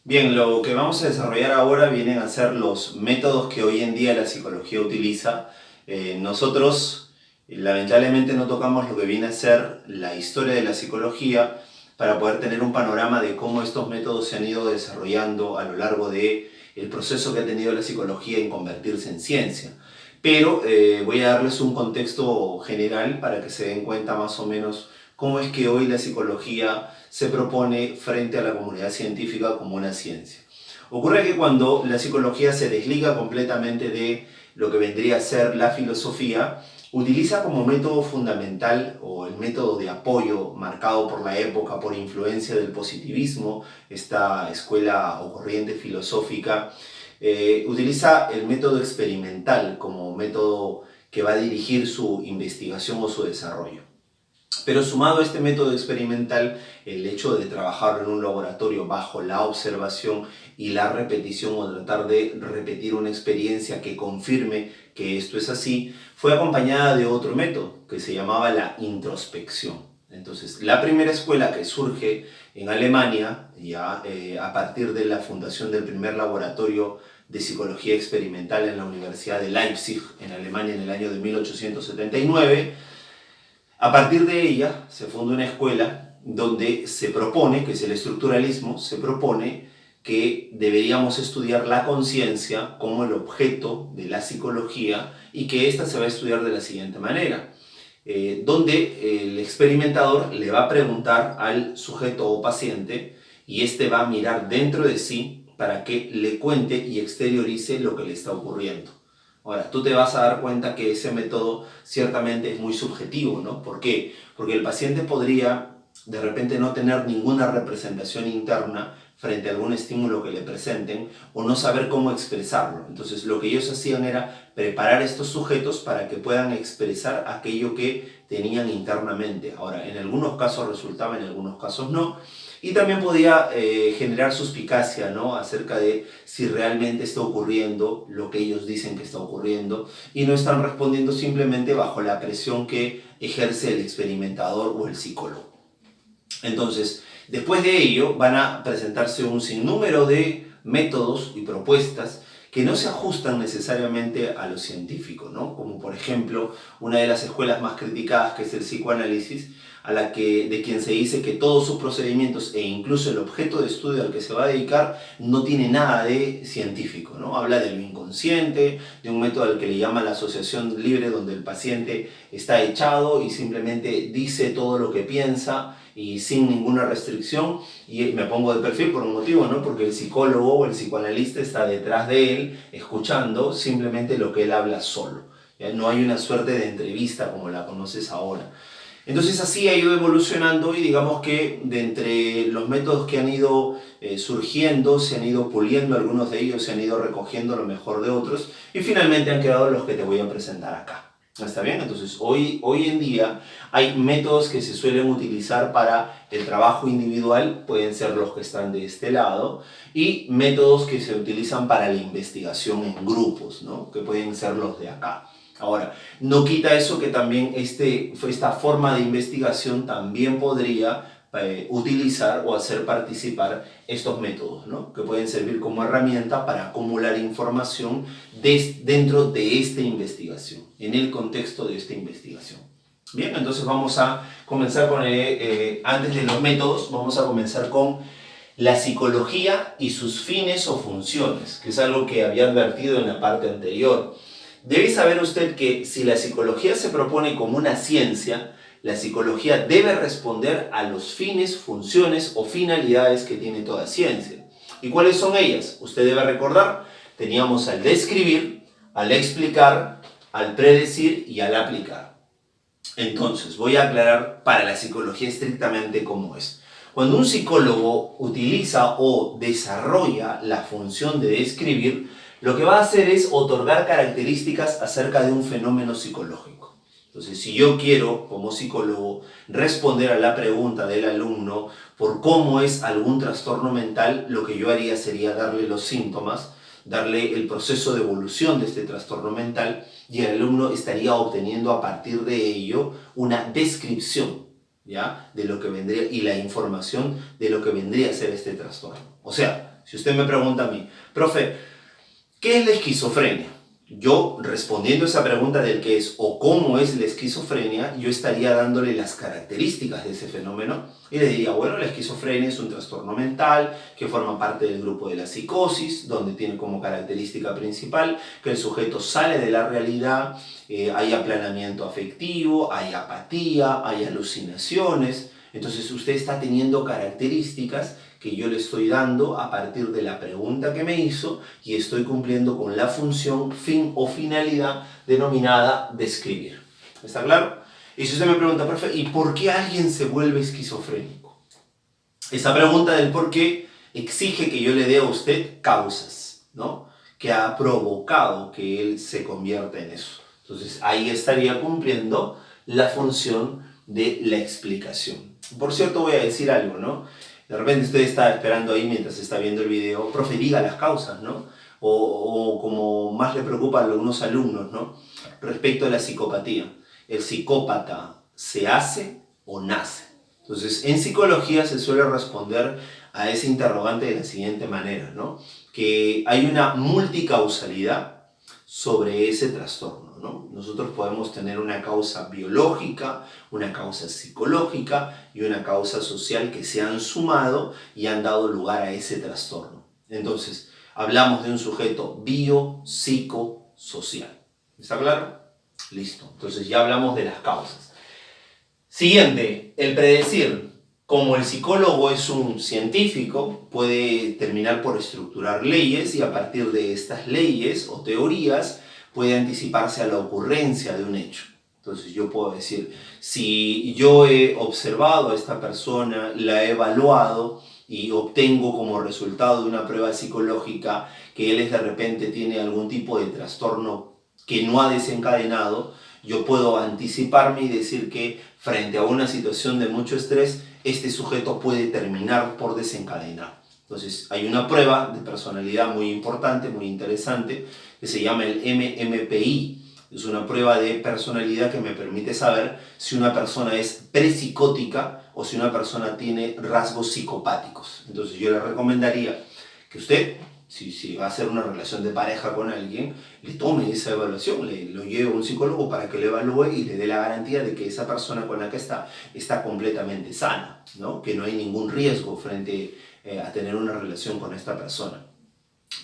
Bien, lo que vamos a desarrollar ahora vienen a ser los métodos que hoy en día la psicología utiliza. Nosotros lamentablemente no tocamos lo que viene a ser la historia de la psicología para poder tener un panorama de cómo estos métodos se han ido desarrollando a lo largo de el proceso que ha tenido la psicología en convertirse en ciencia. Pero voy a darles un contexto general para que se den cuenta más o menos cómo es que hoy la psicología se propone frente a la comunidad científica como una ciencia. Ocurre que cuando la psicología se desliga completamente de lo que vendría a ser la filosofía, utiliza como método fundamental o el método de apoyo marcado por la época, por influencia del positivismo, esta escuela o corriente filosófica, utiliza el método experimental como método que va a dirigir su investigación o su desarrollo. Pero sumado a este método experimental, el hecho de trabajar en un laboratorio bajo la observación y la repetición o tratar de repetir una experiencia que confirme que esto es así, fue acompañada de otro método que se llamaba la introspección. Entonces, la primera escuela que surge en Alemania, ya a partir de la fundación del primer laboratorio de psicología experimental en la Universidad de Leipzig, en Alemania, en el año de 1879, a partir de ella se funda una escuela donde se propone, que es el estructuralismo, se propone que deberíamos estudiar la conciencia como el objeto de la psicología y que ésta se va a estudiar de la siguiente manera, donde el experimentador le va a preguntar al sujeto o paciente y éste va a mirar dentro de sí para que le cuente y exteriorice lo que le está ocurriendo. Ahora, tú te vas a dar cuenta que ese método ciertamente es muy subjetivo, ¿no? ¿Por qué? Porque el paciente podría de repente no tener ninguna representación interna frente a algún estímulo que le presenten o no saber cómo expresarlo. Entonces, lo que ellos hacían era preparar estos sujetos para que puedan expresar aquello que tenían internamente. Ahora, en algunos casos resultaba, en algunos casos no. Y también podía generar suspicacia, ¿no? Acerca de si realmente está ocurriendo lo que ellos dicen que está ocurriendo y no están respondiendo simplemente bajo la presión que ejerce el experimentador o el psicólogo. Entonces, después de ello van a presentarse un sinnúmero de métodos y propuestas que no se ajustan necesariamente a lo científico, ¿no? Como por ejemplo, una de las escuelas más criticadas, que es el psicoanálisis, de quien se dice que todos sus procedimientos e incluso el objeto de estudio al que se va a dedicar no tiene nada de científico, ¿no? Habla de lo inconsciente, de un método al que le llama la asociación libre, donde el paciente está echado y simplemente dice todo lo que piensa y sin ninguna restricción, y me pongo de perfil por un motivo, ¿no? Porque el psicólogo o el psicoanalista está detrás de él, escuchando simplemente lo que él habla solo. ¿Ya? No hay una suerte de entrevista como la conoces ahora. Entonces así ha ido evolucionando y digamos que de entre los métodos que han ido surgiendo, se han ido puliendo algunos de ellos, se han ido recogiendo lo mejor de otros y finalmente han quedado los que te voy a presentar acá. ¿Está bien? Entonces hoy en día hay métodos que se suelen utilizar para el trabajo individual, pueden ser los que están de este lado, y métodos que se utilizan para la investigación en grupos, ¿no? Que pueden ser los de acá. Ahora, no quita eso que también esta forma de investigación también podría utilizar o hacer participar estos métodos, ¿no? Que pueden servir como herramienta para acumular información dentro de esta investigación, en el contexto de esta investigación. Bien, entonces vamos a comenzar con, antes de los métodos, vamos a comenzar con la psicología y sus fines o funciones, que es algo que había advertido en la parte anterior. Debe saber usted que si la psicología se propone como una ciencia, la psicología debe responder a los fines, funciones o finalidades que tiene toda ciencia. ¿Y cuáles son ellas? Usted debe recordar, teníamos al describir, al explicar, al predecir y al aplicar. Entonces, voy a aclarar para la psicología estrictamente cómo es. Cuando un psicólogo utiliza o desarrolla la función de describir, lo que va a hacer es otorgar características acerca de un fenómeno psicológico. Entonces, si yo quiero, como psicólogo, responder a la pregunta del alumno por cómo es algún trastorno mental, lo que yo haría sería darle los síntomas, darle el proceso de evolución de este trastorno mental y el alumno estaría obteniendo a partir de ello una descripción, ¿ya? De lo que vendría y la información de lo que vendría a ser este trastorno. O sea, Si usted me pregunta a mí, profe, ¿qué es la esquizofrenia? Yo, respondiendo a esa pregunta del qué es o cómo es la esquizofrenia, yo estaría dándole las características de ese fenómeno y le diría, bueno, la esquizofrenia es un trastorno mental que forma parte del grupo de la psicosis, donde tiene como característica principal que el sujeto sale de la realidad, hay aplanamiento afectivo, hay apatía, hay alucinaciones. Entonces usted está teniendo características que yo le estoy dando a partir de la pregunta que me hizo y estoy cumpliendo con la función, fin o finalidad denominada describir. ¿Está claro? Y si usted me pregunta, profe, ¿y por qué alguien se vuelve esquizofrénico? Esa pregunta del por qué exige que yo le dé a usted causas, ¿no? Que ha provocado que él se convierta en eso. Entonces ahí estaría cumpliendo la función de la explicación. Por cierto, voy a decir algo, ¿no? De repente usted está esperando ahí mientras está viendo el video, profe, diga las causas, ¿no? O como más le preocupa a algunos alumnos, ¿no? Respecto a la psicopatía. ¿El psicópata se hace o nace? Entonces, en psicología se suele responder a ese interrogante de la siguiente manera, ¿no? Que hay una multicausalidad sobre ese trastorno, ¿no? Nosotros podemos tener una causa biológica, una causa psicológica y una causa social que se han sumado y han dado lugar a ese trastorno. Entonces, hablamos de un sujeto biopsicosocial. ¿Está claro? Listo. Entonces ya hablamos de las causas. Siguiente, el predecir. Como el psicólogo es un científico, puede terminar por estructurar leyes y a partir de estas leyes o teorías puede anticiparse a la ocurrencia de un hecho. Entonces yo puedo decir, si yo he observado a esta persona, la he evaluado y obtengo como resultado de una prueba psicológica que él de repente tiene algún tipo de trastorno que no ha desencadenado, yo puedo anticiparme y decir que frente a una situación de mucho estrés, este sujeto puede terminar por desencadenar. Entonces hay una prueba de personalidad muy importante, muy interesante, que se llama el MMPI. Es una prueba de personalidad que me permite saber si una persona es prepsicótica o si una persona tiene rasgos psicopáticos. Entonces yo le recomendaría que usted, si va a hacer una relación de pareja con alguien, le tome esa evaluación, lo lleve a un psicólogo para que le evalúe y le dé la garantía de que esa persona con la que está completamente sana, ¿no? Que no hay ningún riesgo frente a tener una relación con esta persona.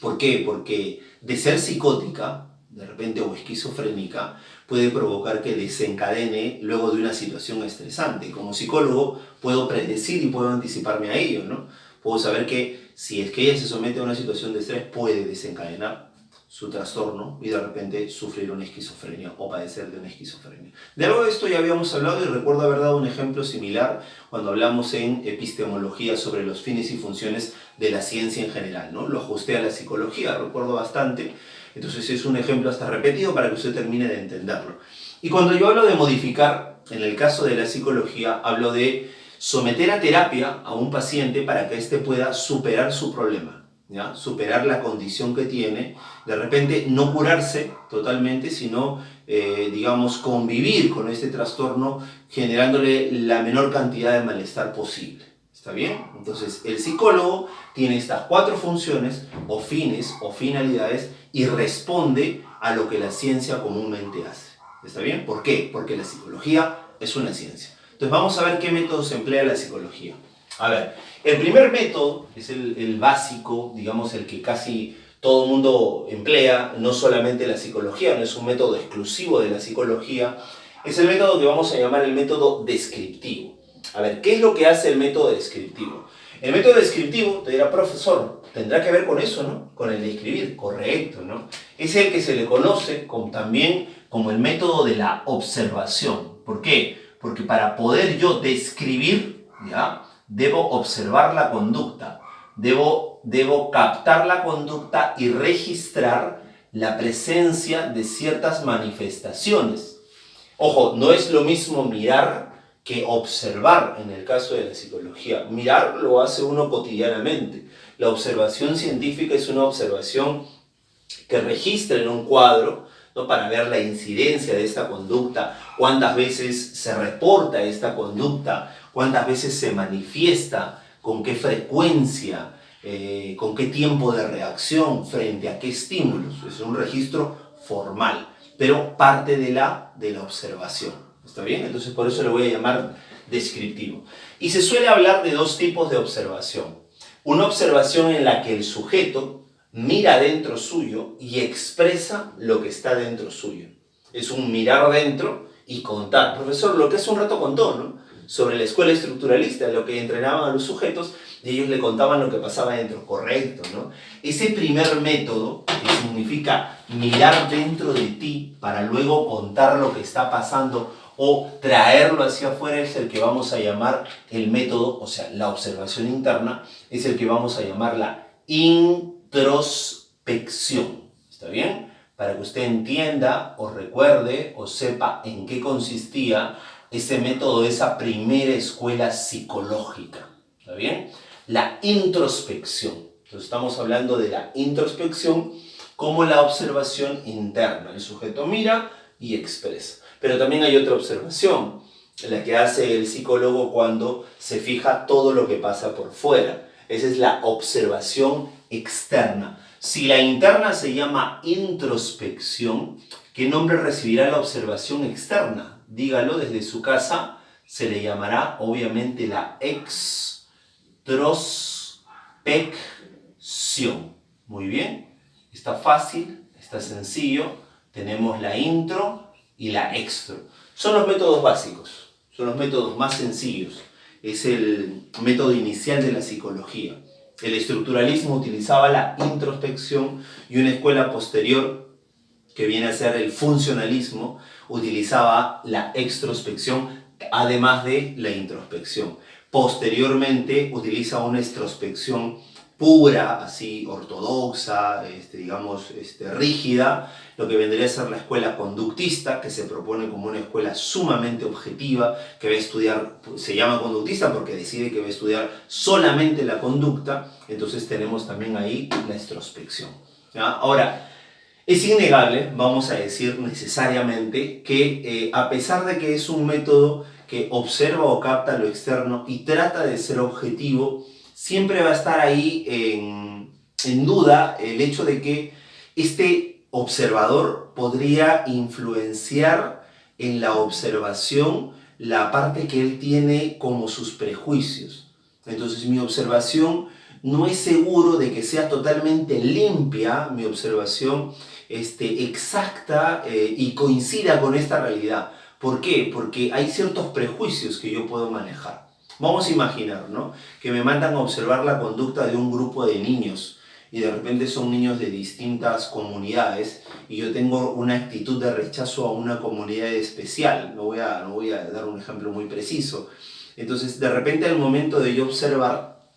¿Por qué? Porque de ser psicótica, de repente, o esquizofrénica, puede provocar que desencadene luego de una situación estresante. Como psicólogo puedo predecir y puedo anticiparme a ello, ¿no? Puedo saber que si es que ella se somete a una situación de estrés, puede desencadenar su trastorno y de repente sufrir una esquizofrenia o padecer de una esquizofrenia. De algo de esto ya habíamos hablado y recuerdo haber dado un ejemplo similar cuando hablamos en epistemología sobre los fines y funciones de la ciencia en general, ¿no? Lo ajusté a la psicología, recuerdo bastante. Entonces es un ejemplo hasta repetido para que usted termine de entenderlo. Y cuando yo hablo de modificar, en el caso de la psicología, hablo de someter a terapia a un paciente para que éste pueda superar su problema, ¿ya? Superar la condición que tiene, de repente no curarse totalmente, sino, digamos, convivir con este trastorno generándole la menor cantidad de malestar posible. ¿Está bien? Entonces, el psicólogo tiene estas 4 funciones, o fines, o finalidades, y responde a lo que la ciencia comúnmente hace. ¿Está bien? ¿Por qué? Porque la psicología es una ciencia. Entonces vamos a ver qué métodos emplea la psicología. A ver, el primer método es el básico, digamos el que casi todo el mundo emplea, no solamente la psicología, no es un método exclusivo de la psicología, es el método que vamos a llamar el método descriptivo. A ver, ¿qué es lo que hace el método descriptivo? El método descriptivo, te dirá, profesor, tendrá que ver con eso, ¿no? Con el describir, correcto, ¿no? Es el que se le conoce también como el método de la observación. ¿Por qué? Porque para poder yo describir, ¿ya? Debo observar la conducta, debo captar la conducta y registrar la presencia de ciertas manifestaciones. Ojo, no es lo mismo mirar que observar en el caso de la psicología. Mirar lo hace uno cotidianamente. La observación científica es una observación que registra en un cuadro, ¿no? Para ver la incidencia de esta conducta, cuántas veces se reporta esta conducta, cuántas veces se manifiesta, con qué frecuencia, con qué tiempo de reacción, frente a qué estímulos. Es un registro formal, pero parte de la observación. ¿Está bien? Entonces por eso le voy a llamar descriptivo. Y se suele hablar de dos tipos de observación. Una observación en la que el sujeto mira dentro suyo y expresa lo que está dentro suyo. Es un mirar dentro y contar. Profesor, lo que hace un rato contó, ¿no? Sobre la escuela estructuralista, lo que entrenaban a los sujetos y ellos le contaban lo que pasaba dentro. Correcto, ¿no? Ese primer método, que significa mirar dentro de ti para luego contar lo que está pasando o traerlo hacia afuera, es el que vamos a llamar el método, o sea, la observación interna, es el que vamos a llamar la introspección. ¿Está bien? Para que usted entienda o recuerde o sepa en qué consistía ese método de esa primera escuela psicológica. ¿Está bien? La introspección. Entonces estamos hablando de la introspección como la observación interna. El sujeto mira y expresa. Pero también hay otra observación, la que hace el psicólogo cuando se fija todo lo que pasa por fuera. Esa es la observación externa. Si la interna se llama introspección, ¿qué nombre recibirá la observación externa? Dígalo desde su casa, se le llamará obviamente la extrospección. Muy bien, está fácil, está sencillo, tenemos la intro y la extro. Son los métodos básicos, son los métodos más sencillos. Es el método inicial de la psicología. El estructuralismo utilizaba la introspección y una escuela posterior, que viene a ser el funcionalismo, utilizaba la extrospección, además de la introspección. Posteriormente utiliza una extrospección pura, así ortodoxa, rígida, lo que vendría a ser la escuela conductista, que se propone como una escuela sumamente objetiva, que va a estudiar, se llama conductista porque decide que va a estudiar solamente la conducta. Entonces tenemos también ahí la extrospección, ¿ya? Ahora, es innegable, vamos a decir necesariamente, que a pesar de que es un método que observa o capta lo externo y trata de ser objetivo, siempre va a estar ahí en duda el hecho de que este observador podría influenciar en la observación la parte que él tiene como sus prejuicios. Entonces mi observación no es seguro de que sea totalmente limpia, mi observación exacta y coincida con esta realidad. ¿Por qué? Porque hay ciertos prejuicios que yo puedo manejar. Vamos a imaginar, ¿no?, que me mandan a observar la conducta de un grupo de niños y de repente son niños de distintas comunidades y yo tengo una actitud de rechazo a una comunidad especial. No voy a dar un ejemplo muy preciso. Entonces, de repente, al momento de yo observar,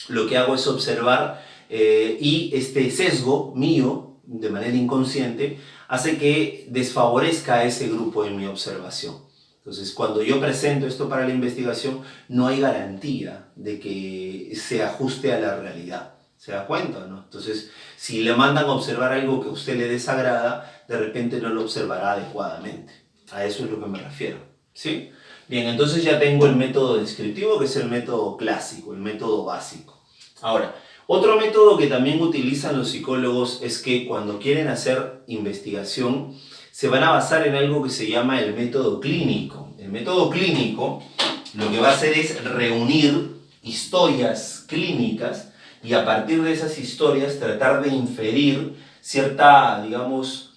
lo que hago es observar y este sesgo mío, de manera inconsciente, hace que desfavorezca a ese grupo en mi observación. Entonces, cuando yo presento esto para la investigación, no hay garantía de que se ajuste a la realidad. ¿Se da cuenta, no? Entonces, si le mandan a observar algo que a usted le desagrada, de repente no lo observará adecuadamente. A eso es lo que me refiero, ¿sí? Bien, entonces ya tengo el método descriptivo, que es el método clásico, el método básico. Ahora, otro método que también utilizan los psicólogos es que cuando quieren hacer investigación, se van a basar en algo que se llama el método clínico. El método clínico lo que va a hacer es reunir historias clínicas y a partir de esas historias tratar de inferir cierta, digamos,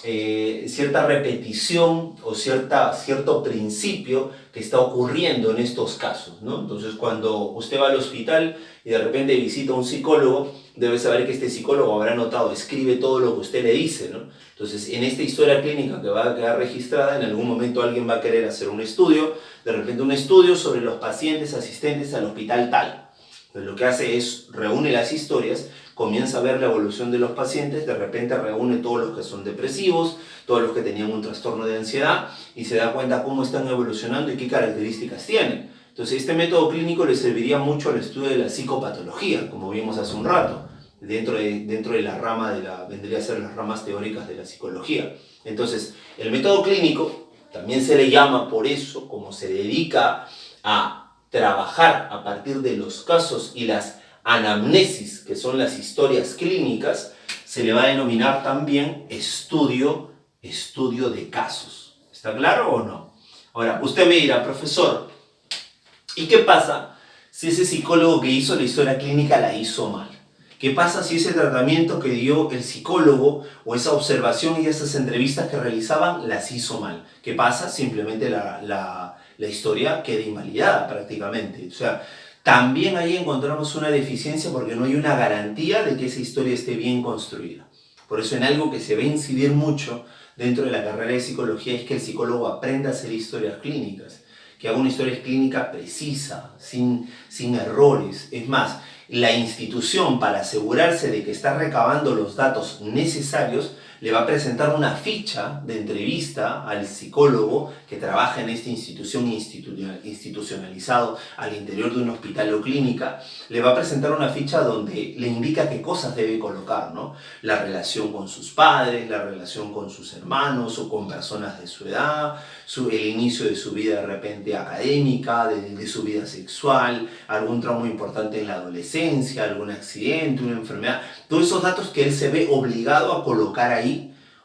cierta repetición o cierto principio que está ocurriendo en estos casos, ¿no? Entonces, cuando usted va al hospital y de repente visita a un psicólogo, debe saber que este psicólogo habrá notado, escribe todo lo que usted le dice, ¿no? Entonces, en esta historia clínica que va a quedar registrada, en algún momento alguien va a querer hacer un estudio, de repente un estudio sobre los pacientes asistentes al hospital tal. Entonces, lo que hace es reúne las historias, comienza a ver la evolución de los pacientes, de repente reúne todos los que son depresivos, todos los que tenían un trastorno de ansiedad y se da cuenta cómo están evolucionando y qué características tienen. Entonces, este método clínico le serviría mucho al estudio de la psicopatología, como vimos hace un rato, dentro de la rama vendría a ser las ramas teóricas de la psicología. Entonces, el método clínico también se le llama por eso, como se dedica a trabajar a partir de los casos y las anamnesis, que son las historias clínicas, se le va a denominar también estudio de casos. ¿Está claro o no? Ahora, usted me dirá, profesor, ¿y qué pasa si ese psicólogo que hizo la historia clínica la hizo mal? ¿Qué pasa si ese tratamiento que dio el psicólogo o esa observación y esas entrevistas que realizaban las hizo mal? ¿Qué pasa? Simplemente la historia queda invalidada prácticamente. O sea, también ahí encontramos una deficiencia porque no hay una garantía de que esa historia esté bien construida. Por eso en algo que se va a incidir mucho dentro de la carrera de psicología es que el psicólogo aprenda a hacer historias clínicas, que haga una historia clínica precisa, sin errores. Es más, la institución, para asegurarse de que está recabando los datos necesarios, le va a presentar una ficha de entrevista al psicólogo que trabaja en esta institución institucionalizado al interior de un hospital o clínica. Le va a presentar una ficha donde le indica qué cosas debe colocar, ¿no? La relación con sus padres, la relación con sus hermanos o con personas de su edad, el inicio de su vida de repente académica, de su vida sexual, algún trauma importante en la adolescencia, algún accidente, una enfermedad. Todos esos datos que él se ve obligado a colocar ahí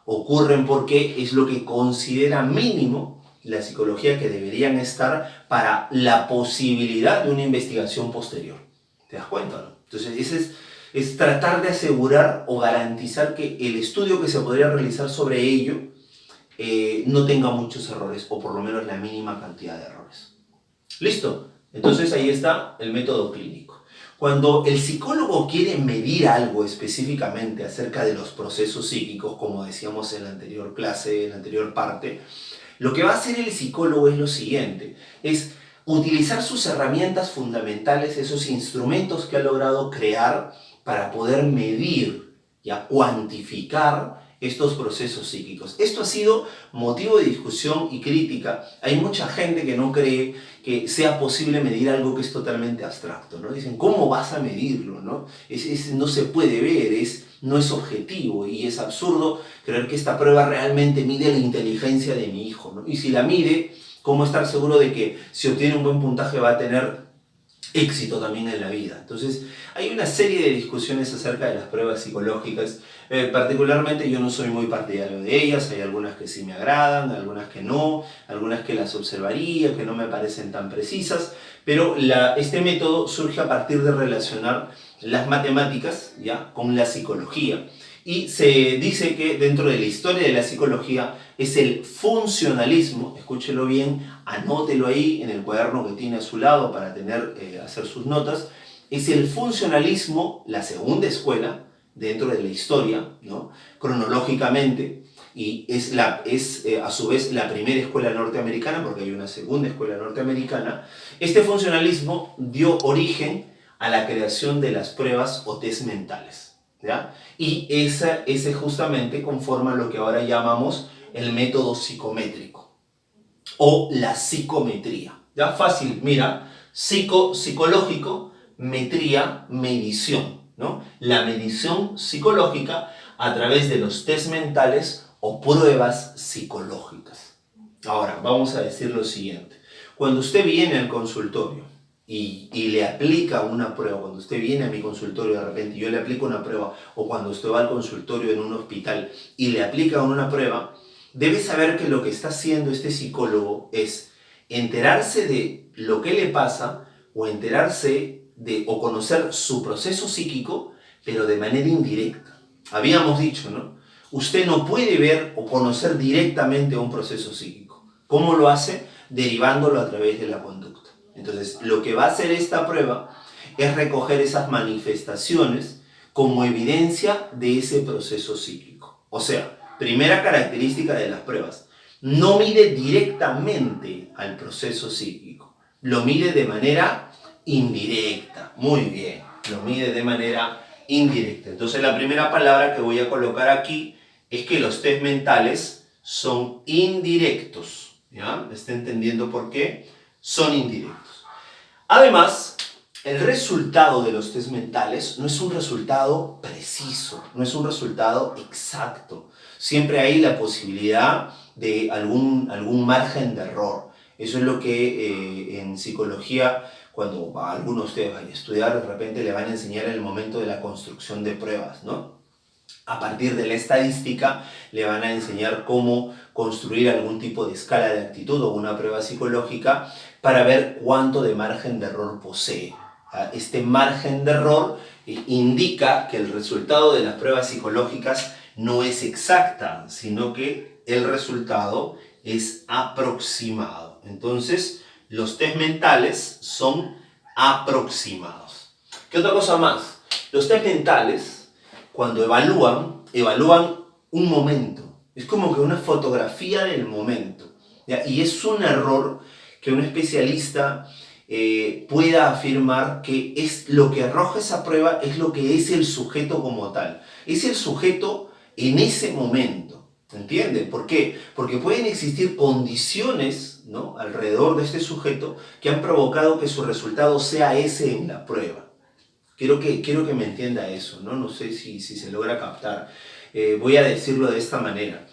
ocurren porque es lo que considera mínimo la psicología que deberían estar para la posibilidad de una investigación posterior. ¿Te das cuenta, no? Entonces, ese es tratar de asegurar o garantizar que el estudio que se podría realizar sobre ello no tenga muchos errores, o por lo menos la mínima cantidad de errores. ¿Listo? Entonces ahí está el método clínico. Cuando el psicólogo quiere medir algo específicamente acerca de los procesos psíquicos, como decíamos en la anterior clase, en la anterior parte, lo que va a hacer el psicólogo es lo siguiente, es utilizar sus herramientas fundamentales, esos instrumentos que ha logrado crear para poder medir y a cuantificar estos procesos psíquicos. Esto ha sido motivo de discusión y crítica. Hay mucha gente que no cree que sea posible medir algo que es totalmente abstracto, ¿no? Dicen, ¿cómo vas a medirlo, no? No se puede ver, no es objetivo y es absurdo creer que esta prueba realmente mide la inteligencia de mi hijo, ¿no? Y si la mide, ¿cómo estar seguro de que si obtiene un buen puntaje va a tener éxito también en la vida? Entonces, hay una serie de discusiones acerca de las pruebas psicológicas. Particularmente yo no soy muy partidario de ellas, hay algunas que sí me agradan, algunas que no, algunas que las observaría, que no me parecen tan precisas, pero este método surge a partir de relacionar las matemáticas, ¿ya?, con la psicología. Y se dice que dentro de la historia de la psicología es el funcionalismo, escúchelo bien, anótelo ahí en el cuaderno que tiene a su lado para hacer sus notas, es el funcionalismo la segunda escuela dentro de la historia, ¿no?, cronológicamente, y es a su vez la primera escuela norteamericana, porque hay una segunda escuela norteamericana. Este funcionalismo dio origen a la creación de las pruebas o test mentales, ¿ya? Y ese justamente conforma lo que ahora llamamos el método psicométrico o la psicometría. ¿Ya? Fácil, mira, psicológico, metría, medición, ¿no? La medición psicológica a través de los test mentales o pruebas psicológicas. Ahora, vamos a decir lo siguiente. Cuando usted viene al consultorio y le aplica una prueba, cuando usted viene a mi consultorio de repente y yo le aplico una prueba, o cuando usted va al consultorio en un hospital y le aplica una prueba, debe saber que lo que está haciendo este psicólogo es enterarse de lo que le pasa o enterarse o conocer su proceso psíquico, pero de manera indirecta. Habíamos dicho, ¿no? Usted no puede ver o conocer directamente un proceso psíquico. ¿Cómo lo hace? Derivándolo a través de la conducta. Entonces, lo que va a hacer esta prueba es recoger esas manifestaciones como evidencia de ese proceso psíquico. O sea, primera característica de las pruebas, no mide directamente al proceso psíquico, lo mide de manera indirecta. Muy bien, lo mide de manera indirecta. Entonces, la primera palabra que voy a colocar aquí es que los test mentales son indirectos. ¿Ya? ¿Está entendiendo por qué? Son indirectos. Además, el resultado de los test mentales no es un resultado preciso, no es un resultado exacto. Siempre hay la posibilidad de algún margen de error. Eso es lo que en psicología cuando a alguno de ustedes vaya a estudiar, de repente le van a enseñar en el momento de la construcción de pruebas, ¿no? A partir de la estadística le van a enseñar cómo construir algún tipo de escala de actitud o una prueba psicológica para ver cuánto de margen de error posee. Este margen de error indica que el resultado de las pruebas psicológicas no es exacta, sino que el resultado es aproximado. Entonces, los test mentales son aproximados. ¿Qué otra cosa más? Los test mentales, cuando evalúan un momento. Es como que una fotografía del momento, ¿ya? Y es un error que un especialista pueda afirmar que es lo que arroja esa prueba es lo que es el sujeto como tal. Es el sujeto en ese momento. ¿Entienden? ¿Por qué? Porque pueden existir condiciones, ¿no?, alrededor de este sujeto que han provocado que su resultado sea ese en la prueba. Quiero que me entienda eso, ¿no? No sé si se logra captar. Voy a decirlo de esta manera.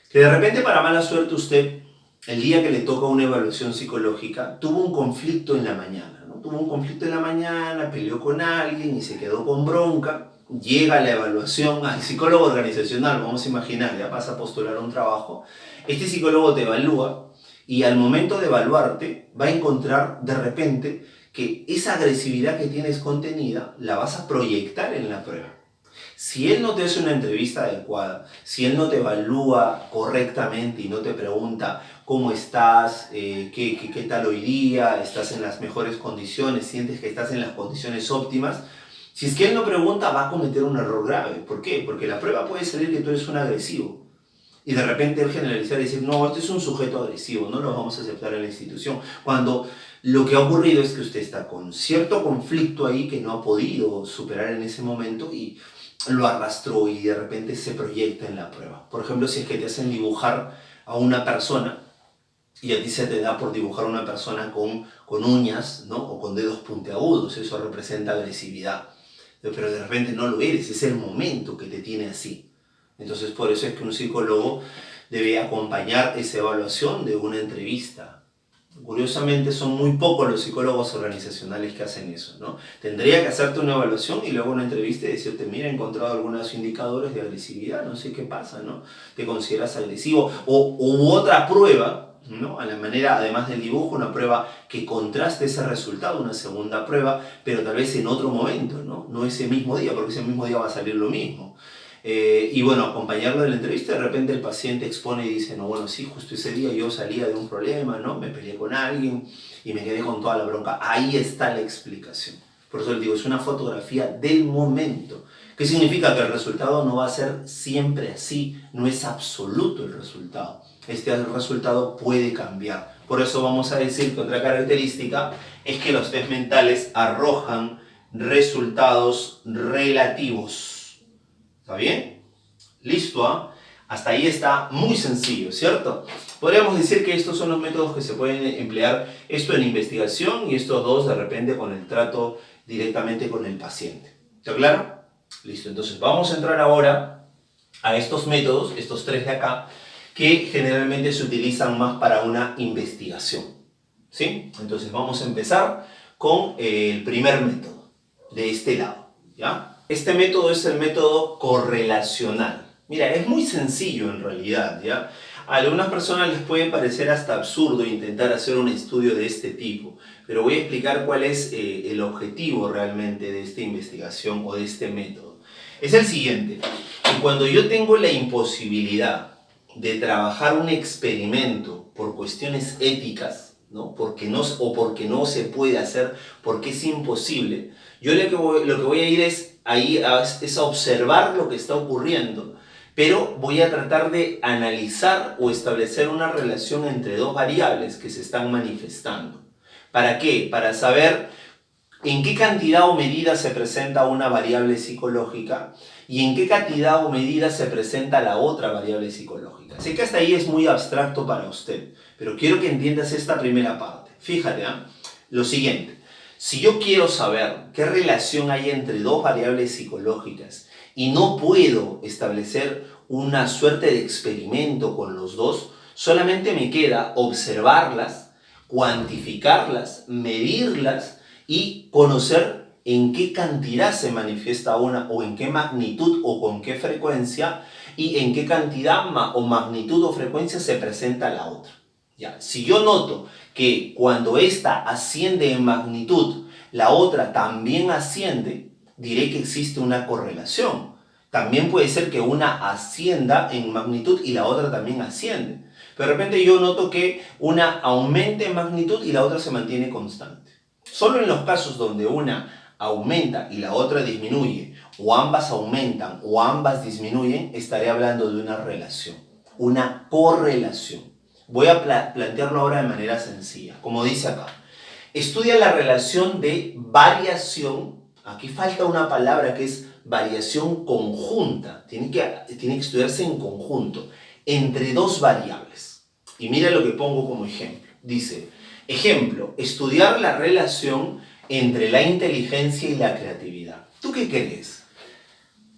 Que de repente, para mala suerte, usted, el día que le toca una evaluación psicológica, tuvo un conflicto en la mañana, ¿no? Tuvo un conflicto en la mañana, peleó con alguien y se quedó con bronca. Llega la evaluación al psicólogo organizacional, vamos a imaginar, ya vas a postular un trabajo. Este psicólogo te evalúa y al momento de evaluarte va a encontrar de repente que esa agresividad que tienes contenida la vas a proyectar en la prueba. Si él no te hace una entrevista adecuada, si él no te evalúa correctamente y no te pregunta cómo estás, qué tal hoy día, estás en las mejores condiciones, sientes que estás en las condiciones óptimas, si es que él no pregunta, va a cometer un error grave. ¿Por qué? Porque la prueba puede salir que tú eres un agresivo. Y de repente él generalizar y decir, no, este es un sujeto agresivo, no lo vamos a aceptar en la institución. Cuando lo que ha ocurrido es que usted está con cierto conflicto ahí que no ha podido superar en ese momento y lo arrastró y de repente se proyecta en la prueba. Por ejemplo, si es que te hacen dibujar a una persona y a ti se te da por dibujar a una persona con uñas, ¿no?, o con dedos puntiagudos, eso representa agresividad. Pero de repente no lo eres, es el momento que te tiene así. Entonces, por eso es que un psicólogo debe acompañar esa evaluación de una entrevista. Curiosamente, son muy pocos los psicólogos organizacionales que hacen eso, ¿no? Tendría que hacerte una evaluación y luego una entrevista y decirte, mira, he encontrado algunos indicadores de agresividad, no sé qué pasa, ¿no? ¿Te consideras agresivo? U otra prueba, ¿no?, a la manera, además del dibujo, una prueba que contraste ese resultado, una segunda prueba, pero tal vez en otro momento, ¿no? No ese mismo día, porque ese mismo día va a salir lo mismo. Y bueno, acompañarlo de la entrevista, de repente el paciente expone y dice, no, bueno, sí, justo ese día yo salía de un problema, ¿no? Me peleé con alguien y me quedé con toda la bronca. Ahí está la explicación. Por eso les digo, es una fotografía del momento. ¿Qué significa? Que el resultado no va a ser siempre así, no es absoluto el resultado. Este resultado puede cambiar. Por eso vamos a decir que otra característica es que los test mentales arrojan resultados relativos. ¿Está bien? ¿Listo? ¿Ah? Hasta ahí está muy sencillo, ¿cierto? Podríamos decir que estos son los métodos que se pueden emplear, esto en investigación y estos dos de repente con el trato directamente con el paciente. ¿Está claro? Listo, entonces vamos a entrar ahora a estos métodos, estos tres de acá, que generalmente se utilizan más para una investigación. ¿Sí? Entonces vamos a empezar con el primer método, de este lado, ¿ya? Este método es el método correlacional. Mira, es muy sencillo en realidad, ¿ya? A algunas personas les puede parecer hasta absurdo intentar hacer un estudio de este tipo, pero voy a explicar cuál es el objetivo realmente de esta investigación o de este método. Es el siguiente, que cuando yo tengo la imposibilidad de trabajar un experimento por cuestiones éticas, ¿no?, porque no se puede hacer, porque es imposible, yo lo que voy a ir es a observar lo que está ocurriendo, pero voy a tratar de analizar o establecer una relación entre dos variables que se están manifestando. ¿Para qué? Para saber en qué cantidad o medida se presenta una variable psicológica y en qué cantidad o medida se presenta la otra variable psicológica. Sé que hasta ahí es muy abstracto para usted, pero quiero que entiendas esta primera parte. Fíjate, lo siguiente. Si yo quiero saber qué relación hay entre dos variables psicológicas y no puedo establecer una suerte de experimento con los dos, solamente me queda observarlas cuantificarlas, medirlas y conocer en qué cantidad se manifiesta una o en qué magnitud o con qué frecuencia y en qué cantidad o magnitud o frecuencia se presenta la otra. Ya, si yo noto que cuando esta asciende en magnitud, la otra también asciende, diré que existe una correlación. También puede ser que una ascienda en magnitud y la otra también asciende. Pero de repente yo noto que una aumenta en magnitud y la otra se mantiene constante. Solo en los casos donde una aumenta y la otra disminuye, o ambas aumentan o ambas disminuyen, estaré hablando de una relación, una correlación. Voy a plantearlo ahora de manera sencilla, como dice acá. Estudia la relación de variación, aquí falta una palabra que es variación conjunta, tiene que estudiarse en conjunto, entre dos variables. Y mira lo que pongo como ejemplo. Dice, ejemplo, estudiar la relación entre la inteligencia y la creatividad. ¿Tú qué crees?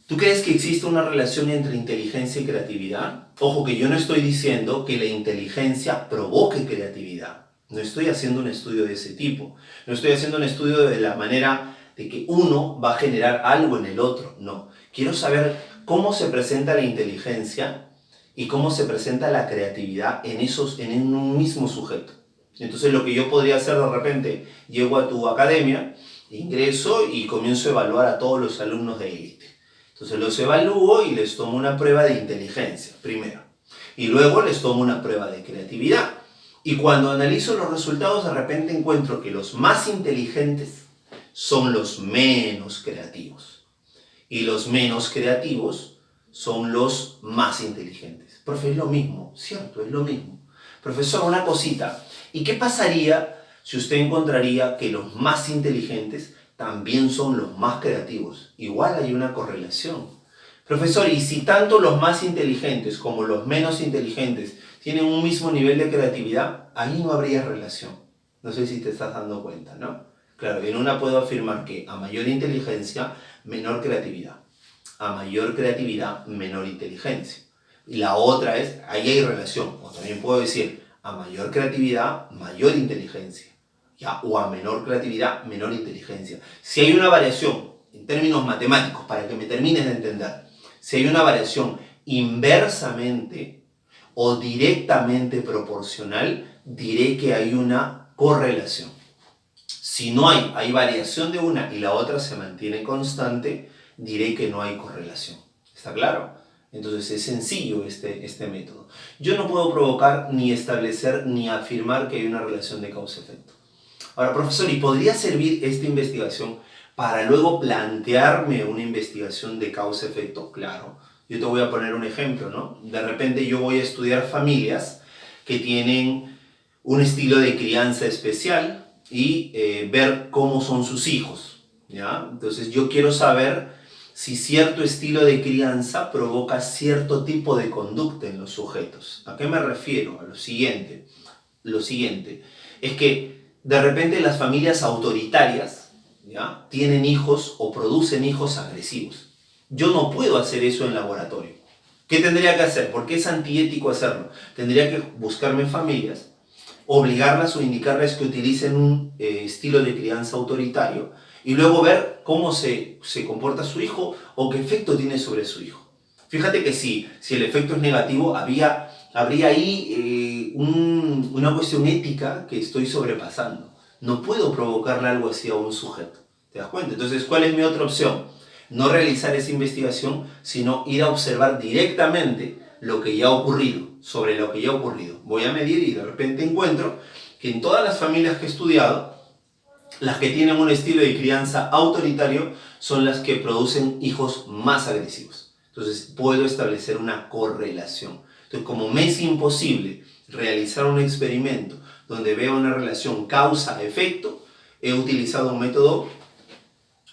¿Tú crees que existe una relación entre inteligencia y creatividad? Ojo que yo no estoy diciendo que la inteligencia provoque creatividad. No estoy haciendo un estudio de ese tipo. No estoy haciendo un estudio de la manera de que uno va a generar algo en el otro. No. Quiero saber cómo se presenta la inteligencia y cómo se presenta la creatividad en un mismo sujeto. Entonces lo que yo podría hacer de repente, llego a tu academia, ingreso y comienzo a evaluar a todos los alumnos de élite. Entonces los evalúo y les tomo una prueba de inteligencia, primero. Y luego les tomo una prueba de creatividad. Y cuando analizo los resultados, de repente encuentro que los más inteligentes son los menos creativos. Y los menos creativos son los más inteligentes. Profe, es lo mismo, cierto, es lo mismo. Profesor, una cosita. ¿Y qué pasaría si usted encontraría que los más inteligentes también son los más creativos? Igual hay una correlación. Profesor, ¿y si tanto los más inteligentes como los menos inteligentes tienen un mismo nivel de creatividad? Ahí no habría relación. No sé si te estás dando cuenta, ¿no? Claro, en una puedo afirmar que a mayor inteligencia, menor creatividad. A mayor creatividad, menor inteligencia. Y la otra es, ahí hay relación. O también puedo decir, a mayor creatividad, mayor inteligencia. ¿Ya? O a menor creatividad, menor inteligencia. Si hay una variación, en términos matemáticos, para que me termines de entender, si hay una variación inversamente o directamente proporcional, diré que hay una correlación. Si no hay variación de una y la otra se mantiene constante, diré que no hay correlación. ¿Está claro? Entonces es sencillo este método. Yo no puedo provocar, ni establecer, ni afirmar que hay una relación de causa-efecto. Ahora, profesor, ¿y podría servir esta investigación para luego plantearme una investigación de causa-efecto? Claro. Yo te voy a poner un ejemplo, ¿no? De repente yo voy a estudiar familias que tienen un estilo de crianza especial y ver cómo son sus hijos, ¿ya? Entonces yo quiero saber si cierto estilo de crianza provoca cierto tipo de conducta en los sujetos. ¿A qué me refiero? A lo siguiente. Lo siguiente es que de repente las familias autoritarias, ¿ya?, tienen hijos o producen hijos agresivos. Yo no puedo hacer eso en laboratorio. ¿Qué tendría que hacer? Porque es antiético hacerlo. Tendría que buscarme familias, obligarlas o indicarles que utilicen un estilo de crianza autoritario y luego ver cómo se comporta su hijo o qué efecto tiene sobre su hijo. Fíjate que si el efecto es negativo, habría ahí una cuestión ética que estoy sobrepasando. No puedo provocarle algo así a un sujeto. ¿Te das cuenta? Entonces, ¿cuál es mi otra opción? No realizar esa investigación, sino ir a observar directamente lo que ya ha ocurrido, sobre lo que ya ha ocurrido. Voy a medir y de repente encuentro que en todas las familias que he estudiado, las que tienen un estilo de crianza autoritario son las que producen hijos más agresivos. Entonces puedo establecer una correlación. Entonces, como me es imposible realizar un experimento donde vea una relación causa-efecto, he utilizado un método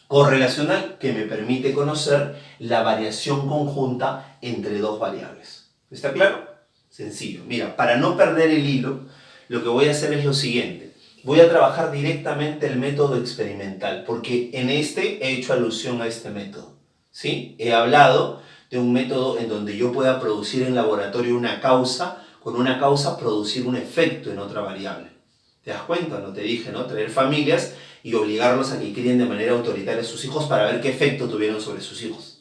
correlacional que me permite conocer la variación conjunta entre dos variables. ¿Está claro? Sencillo. Mira, para no perder el hilo, lo que voy a hacer es lo siguiente. Voy a trabajar directamente el método experimental, porque en este he hecho alusión a este método, ¿sí? He hablado de un método en donde yo pueda producir en laboratorio una causa, con una causa producir un efecto en otra variable. ¿Te das cuenta? No te dije, ¿no? Traer familias y obligarlos a que críen de manera autoritaria a sus hijos para ver qué efecto tuvieron sobre sus hijos.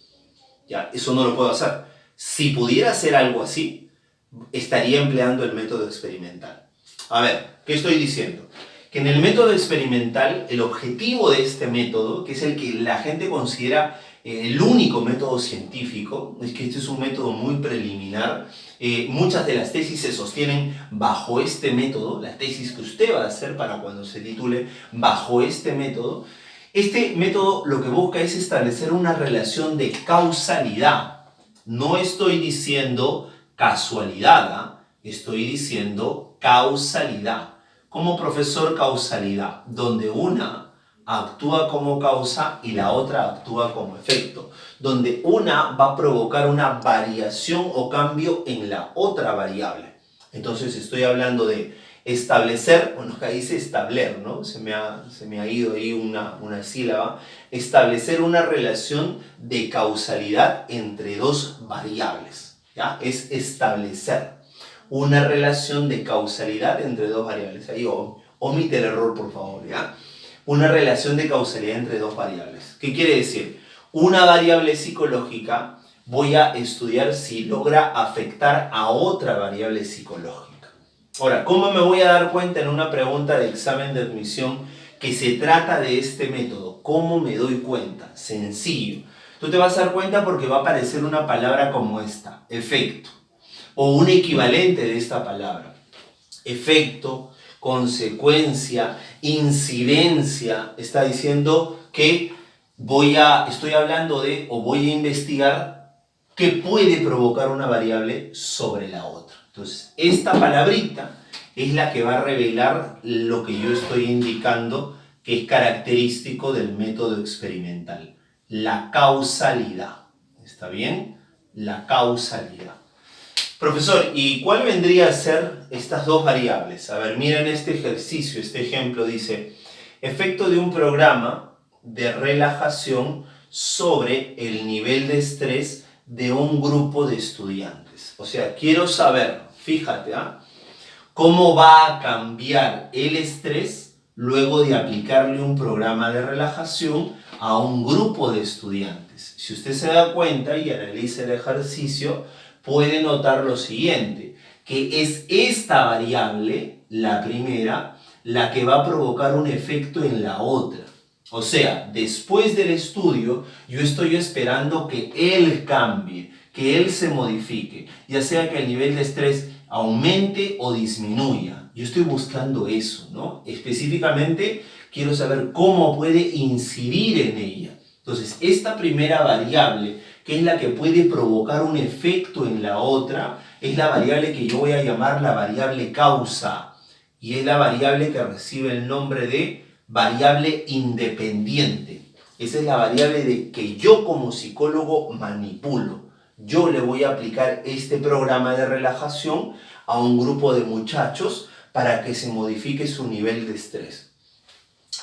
Ya, eso no lo puedo hacer. Si pudiera hacer algo así, estaría empleando el método experimental. A ver, ¿qué estoy diciendo? Que en el método experimental, el objetivo de este método, que es el que la gente considera el único método científico, es que este es un método muy preliminar. Muchas de las tesis se sostienen bajo este método, la tesis que usted va a hacer para cuando se titule bajo este método. Este método lo que busca es establecer una relación de causalidad. No estoy diciendo casualidad, estoy diciendo causalidad. Como profesor, causalidad, donde una actúa como causa y la otra actúa como efecto, donde una va a provocar una variación o cambio en la otra variable. Entonces estoy hablando de establecer, bueno, acá dice establecer, ¿no? Se me ha ido ahí una sílaba. Establecer una relación de causalidad entre dos variables, ¿ya? Es establecer una relación de causalidad entre dos variables. Ahí omite el error, por favor, ¿ya? Una relación de causalidad entre dos variables. ¿Qué quiere decir? Una variable psicológica voy a estudiar si logra afectar a otra variable psicológica. Ahora, ¿cómo me voy a dar cuenta en una pregunta de examen de admisión que se trata de este método? ¿Cómo me doy cuenta? Sencillo. Tú te vas a dar cuenta porque va a aparecer una palabra como esta, efecto, o un equivalente de esta palabra. Efecto, consecuencia, incidencia. Está diciendo que estoy hablando de o voy a investigar qué puede provocar una variable sobre la otra. Entonces, esta palabrita es la que va a revelar lo que yo estoy indicando que es característico del método experimental. La causalidad. ¿Está bien? La causalidad. Profesor, ¿y cuál vendría a ser estas dos variables? A ver, miren este ejercicio, este ejemplo dice, efecto de un programa de relajación sobre el nivel de estrés de un grupo de estudiantes. O sea, quiero saber, fíjate, cómo va a cambiar el estrés luego de aplicarle un programa de relajación a un grupo de estudiantes. Si usted se da cuenta y analiza el ejercicio, puede notar lo siguiente, que es esta variable, la primera, la que va a provocar un efecto en la otra. O sea, después del estudio, yo estoy esperando que él cambie, que él se modifique, ya sea que el nivel de estrés aumente o disminuya. Yo estoy buscando eso, ¿no? Específicamente, quiero saber cómo puede incidir en ella. Entonces, esta primera variable, que es la que puede provocar un efecto en la otra, es la variable que yo voy a llamar la variable causa. Y es la variable que recibe el nombre de variable independiente. Esa es la variable de que yo como psicólogo manipulo. Yo le voy a aplicar este programa de relajación a un grupo de muchachos para que se modifique su nivel de estrés.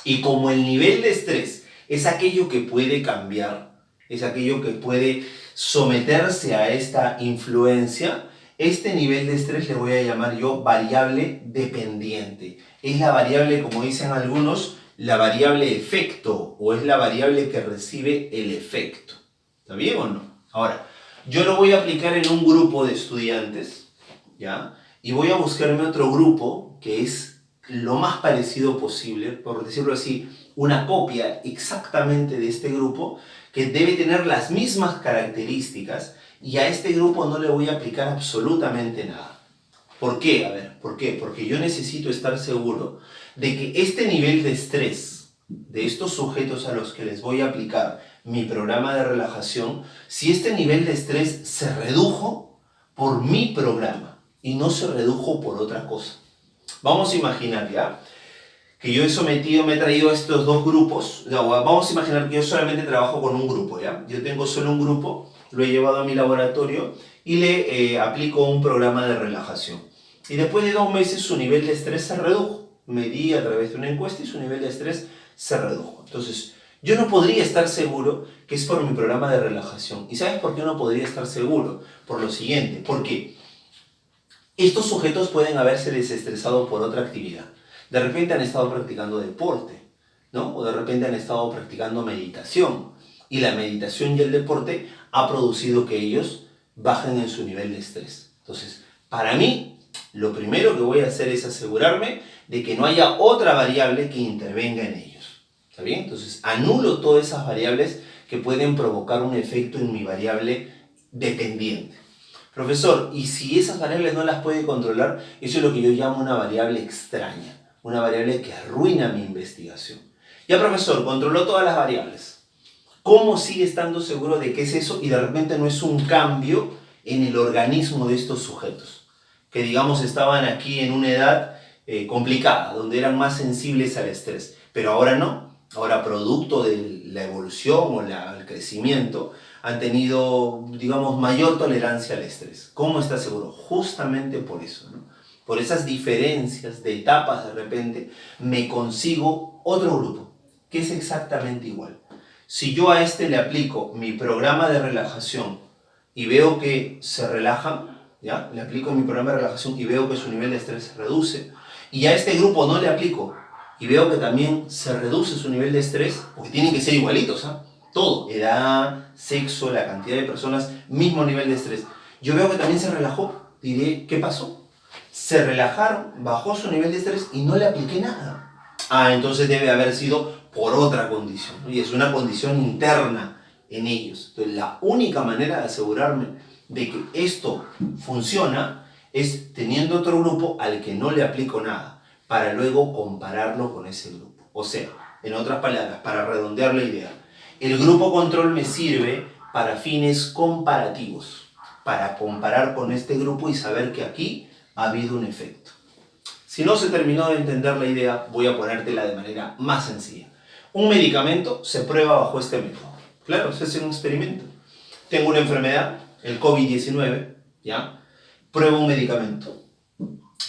Y como el nivel de estrés es aquello que puede cambiar, es aquello que puede someterse a esta influencia, este nivel de estrés le voy a llamar yo variable dependiente. Es la variable, como dicen algunos, la variable efecto, o es la variable que recibe el efecto. ¿Está bien o no? Ahora, yo lo voy a aplicar en un grupo de estudiantes, ¿ya? Y voy a buscarme otro grupo que es lo más parecido posible, por decirlo así, una copia exactamente de este grupo, que debe tener las mismas características, y a este grupo no le voy a aplicar absolutamente nada. ¿Por qué? A ver, ¿por qué? Porque yo necesito estar seguro de que este nivel de estrés de estos sujetos a los que les voy a aplicar mi programa de relajación, si este nivel de estrés se redujo por mi programa y no se redujo por otra cosa. Vamos a imaginar, ¿ya?, que yo me he traído a estos dos grupos. No, vamos a imaginar que yo solamente trabajo con un grupo, ¿ya? Yo tengo solo un grupo, lo he llevado a mi laboratorio y le aplico un programa de relajación. Y después de 2 meses su nivel de estrés se redujo. Medí a través de una encuesta y su nivel de estrés se redujo. Entonces, yo no podría estar seguro que es por mi programa de relajación. ¿Y sabes por qué no podría estar seguro? Por lo siguiente, porque estos sujetos pueden haberse desestresado por otra actividad. De repente han estado practicando deporte, ¿no? O de repente han estado practicando meditación. Y la meditación y el deporte ha producido que ellos bajen en su nivel de estrés. Entonces, para mí, lo primero que voy a hacer es asegurarme de que no haya otra variable que intervenga en ellos. ¿Está bien? Entonces, anulo todas esas variables que pueden provocar un efecto en mi variable dependiente. Profesor, ¿y si esas variables no las puede controlar? Eso es lo que yo llamo una variable extraña, una variable que arruina mi investigación. Ya, profesor, controló todas las variables. ¿Cómo sigue estando seguro de que es eso y de repente no es un cambio en el organismo de estos sujetos? Que digamos estaban aquí en una edad complicada, donde eran más sensibles al estrés, pero ahora no. Ahora, producto de la evolución o el crecimiento, han tenido, digamos, mayor tolerancia al estrés. ¿Cómo está seguro? Justamente por eso, ¿no? Por esas diferencias de etapas, de repente, me consigo otro grupo, que es exactamente igual. Si yo a este le aplico mi programa de relajación y veo que se relajan, ¿ya? Le aplico mi programa de relajación y veo que su nivel de estrés se reduce, y a este grupo no le aplico y veo que también se reduce su nivel de estrés, porque tienen que ser igualitos, ¿ah? Todo, edad, sexo, la cantidad de personas, mismo nivel de estrés. Yo veo que también se relajó, diré, ¿qué pasó? Se relajaron, bajó su nivel de estrés y no le apliqué nada. Ah, entonces debe haber sido por otra condición, ¿no? Y es una condición interna en ellos. Entonces, la única manera de asegurarme de que esto funciona es teniendo otro grupo al que no le aplico nada, para luego compararlo con ese grupo. O sea, en otras palabras, para redondear la idea, el grupo control me sirve para fines comparativos, para comparar con este grupo y saber que aquí ha habido un efecto. Si no se terminó de entender la idea, voy a ponértela de manera más sencilla. Un medicamento se prueba bajo este método. Claro, se hace un experimento. Tengo una enfermedad, el COVID-19, ¿ya? Pruebo un medicamento.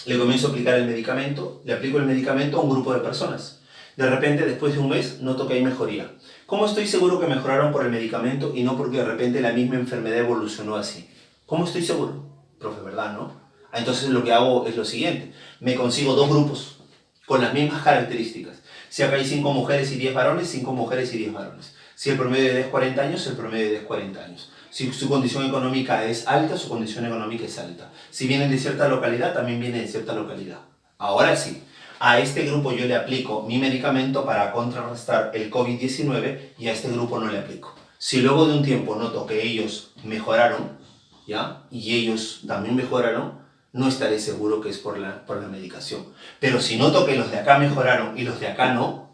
Le comienzo a aplicar el medicamento, le aplico el medicamento a un grupo de personas. De repente, después de un mes, noto que hay mejoría. ¿Cómo estoy seguro que mejoraron por el medicamento y no porque de repente la misma enfermedad evolucionó así? ¿Cómo estoy seguro? Profe, ¿verdad, no? Entonces lo que hago es lo siguiente. Me consigo dos grupos con las mismas características. Si acá hay 5 mujeres y 10 varones, 5 mujeres y 10 varones. Si el promedio de edad es 40 años, el promedio de edad es 40 años. Si su condición económica es alta, su condición económica es alta. Si vienen de cierta localidad, también vienen de cierta localidad. Ahora sí, a este grupo yo le aplico mi medicamento para contrarrestar el COVID-19 y a este grupo no le aplico. Si luego de un tiempo noto que ellos mejoraron, ¿ya? Y ellos también mejoraron, no estaré seguro que es por la medicación. Pero si noto que los de acá mejoraron y los de acá no,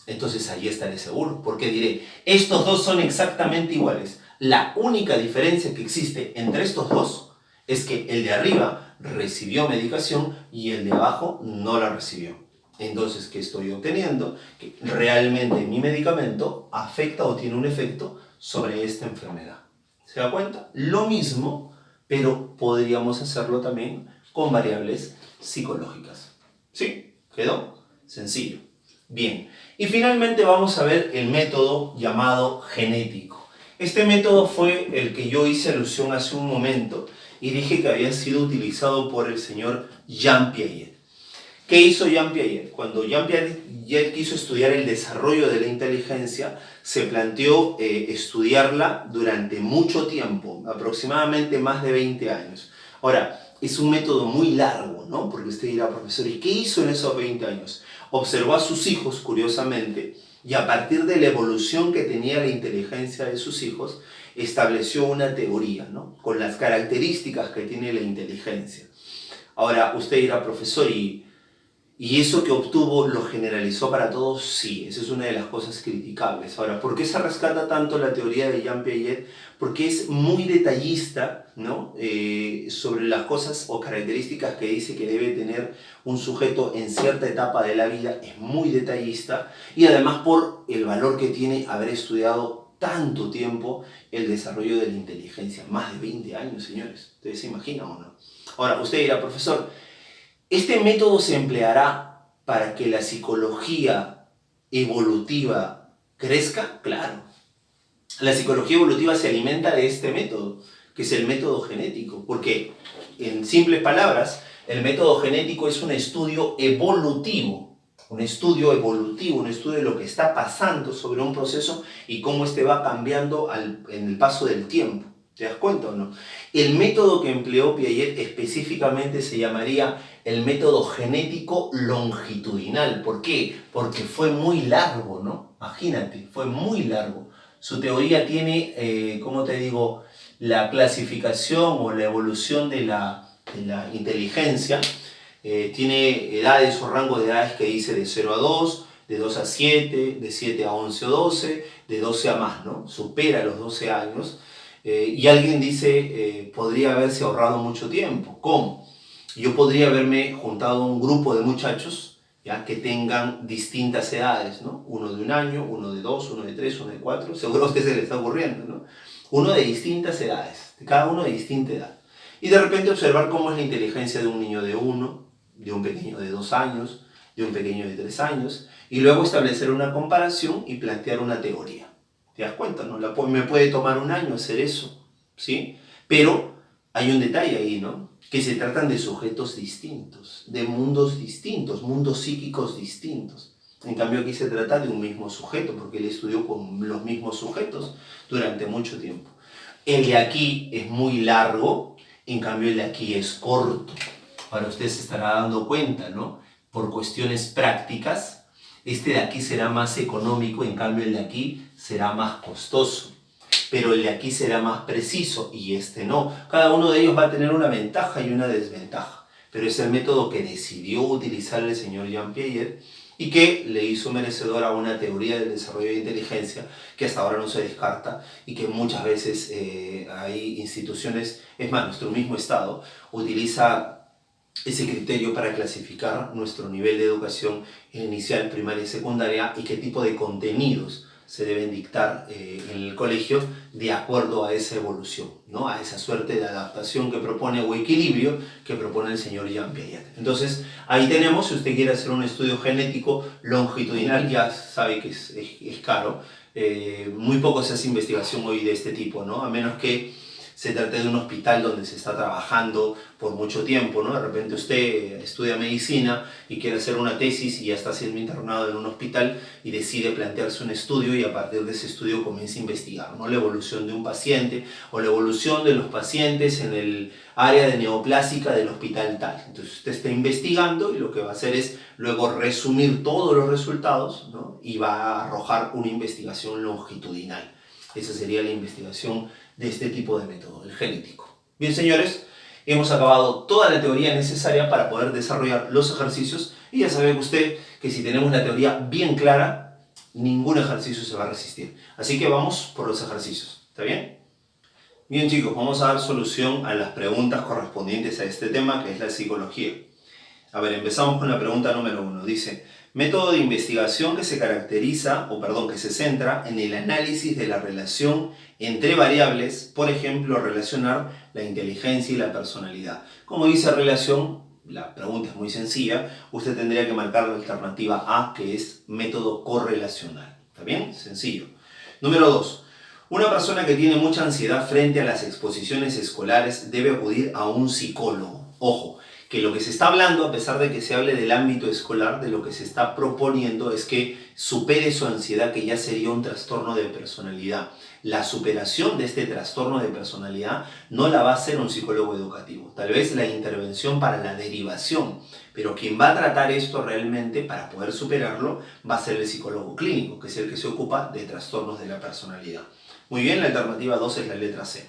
entonces ahí estaré seguro, porque diré, estos dos son exactamente iguales. La única diferencia que existe entre estos dos es que el de arriba recibió medicación y el de abajo no la recibió. Entonces, ¿qué estoy obteniendo? Que realmente mi medicamento afecta o tiene un efecto sobre esta enfermedad. ¿Se da cuenta? Lo mismo, pero podríamos hacerlo también con variables psicológicas. ¿Sí? ¿Quedó? Sencillo. Bien. Y finalmente vamos a ver el método llamado genético. Este método fue el que yo hice alusión hace un momento y dije que había sido utilizado por el señor Jean Piaget. ¿Qué hizo Jean Piaget? Cuando Jean Piaget quiso estudiar el desarrollo de la inteligencia, se planteó estudiarla durante mucho tiempo, aproximadamente más de 20 años. Ahora, es un método muy largo, ¿no? Porque usted dirá, profesor, ¿y qué hizo en esos 20 años? Observó a sus hijos, curiosamente, y a partir de la evolución que tenía la inteligencia de sus hijos, estableció una teoría, ¿no? Con las características que tiene la inteligencia. Ahora, usted dirá, profesor, ¿y eso que obtuvo lo generalizó para todos? Sí, esa es una de las cosas criticables. Ahora, ¿por qué se rescata tanto la teoría de Jean Piaget? Porque es muy detallista, ¿no? Sobre las cosas o características que dice que debe tener un sujeto en cierta etapa de la vida. Es muy detallista y además por el valor que tiene haber estudiado tanto tiempo el desarrollo de la inteligencia. Más de 20 años, señores. ¿Ustedes se imaginan o no? Ahora, usted dirá, profesor, ¿este método se empleará para que la psicología evolutiva crezca? Claro. La psicología evolutiva se alimenta de este método, que es el método genético, porque, en simples palabras, el método genético es un estudio evolutivo un estudio evolutivo, un estudio de lo que está pasando sobre un proceso y cómo este va cambiando en el paso del tiempo. ¿Te das cuenta o no? El método que empleó Piaget específicamente se llamaría el método genético longitudinal. ¿Por qué? Porque fue muy largo, ¿no? Imagínate, fue muy largo. Su teoría tiene, ¿cómo te digo?, la clasificación o la evolución de la inteligencia. Tiene edades o rango de edades que dice de 0 a 2, de 2 a 7, de 7 a 11 o 12, de 12 a más, ¿no? Supera los 12 años. Y alguien dice, podría haberse ahorrado mucho tiempo. ¿Cómo? Yo podría haberme juntado a un grupo de muchachos, ¿ya?, que tengan distintas edades, ¿no? Uno de 1 año, uno de 2, uno de 3, uno de 4. Seguro a usted se le está ocurriendo, ¿no? Uno de distintas edades, cada uno de distinta edad. Y de repente observar cómo es la inteligencia de un niño de 1, de un pequeño de 2 años, de un pequeño de 3 años, y luego establecer una comparación y plantear una teoría. ¿Te das cuenta? ¿No? Me puede tomar 1 año hacer eso, ¿sí? Pero hay un detalle ahí, ¿no? Que se tratan de sujetos distintos, de mundos distintos, mundos psíquicos distintos. En cambio aquí se trata de un mismo sujeto, porque él estudió con los mismos sujetos durante mucho tiempo. El de aquí es muy largo, en cambio el de aquí es corto. Ahora usted se estará dando cuenta, ¿no? Por cuestiones prácticas, este de aquí será más económico, en cambio el de aquí será más costoso. Pero el de aquí será más preciso y este no. Cada uno de ellos va a tener una ventaja y una desventaja. Pero es el método que decidió utilizar el señor Jean Piaget y que le hizo merecedor a una teoría del desarrollo de inteligencia que hasta ahora no se descarta y que muchas veces hay instituciones, es más, nuestro mismo Estado utiliza ese criterio para clasificar nuestro nivel de educación inicial, primaria y secundaria y qué tipo de contenidos se deben dictar en el colegio de acuerdo a esa evolución, ¿no? A esa suerte de adaptación que propone o equilibrio que propone el señor Jean Piaget. Entonces, ahí tenemos, si usted quiere hacer un estudio genético longitudinal, ya sabe que es caro. Muy poco se hace investigación hoy de este tipo, ¿no? A menos que se trate de un hospital donde se está trabajando por mucho tiempo, ¿no? De repente usted estudia medicina y quiere hacer una tesis y ya está siendo internado en un hospital y decide plantearse un estudio y a partir de ese estudio comienza a investigar, ¿no? La evolución de un paciente o la evolución de los pacientes en el área de neoplásica del hospital tal. Entonces usted está investigando y lo que va a hacer es luego resumir todos los resultados, ¿no? Y va a arrojar una investigación longitudinal. Esa sería la investigación de este tipo de método, el genético. Bien, señores, hemos acabado toda la teoría necesaria para poder desarrollar los ejercicios y ya sabe usted que si tenemos la teoría bien clara, ningún ejercicio se va a resistir. Así que vamos por los ejercicios, ¿está bien? Bien, chicos, vamos a dar solución a las preguntas correspondientes a este tema que es la psicología. A ver, empezamos con la pregunta número 1. Dice, método de investigación que se caracteriza, que se centra en el análisis de la relación entre variables, por ejemplo, relacionar la inteligencia y la personalidad. Como dice relación, la pregunta es muy sencilla, usted tendría que marcar la alternativa A, que es método correlacional. ¿Está bien? Sencillo. Número 2. Una persona que tiene mucha ansiedad frente a las exposiciones escolares debe acudir a un psicólogo. Ojo, que lo que se está hablando, a pesar de que se hable del ámbito escolar, de lo que se está proponiendo es que supere su ansiedad, que ya sería un trastorno de personalidad. La superación de este trastorno de personalidad no la va a hacer un psicólogo educativo, tal vez la intervención para la derivación, pero quien va a tratar esto realmente para poder superarlo va a ser el psicólogo clínico, que es el que se ocupa de trastornos de la personalidad. Muy bien, la alternativa 2 es la letra C.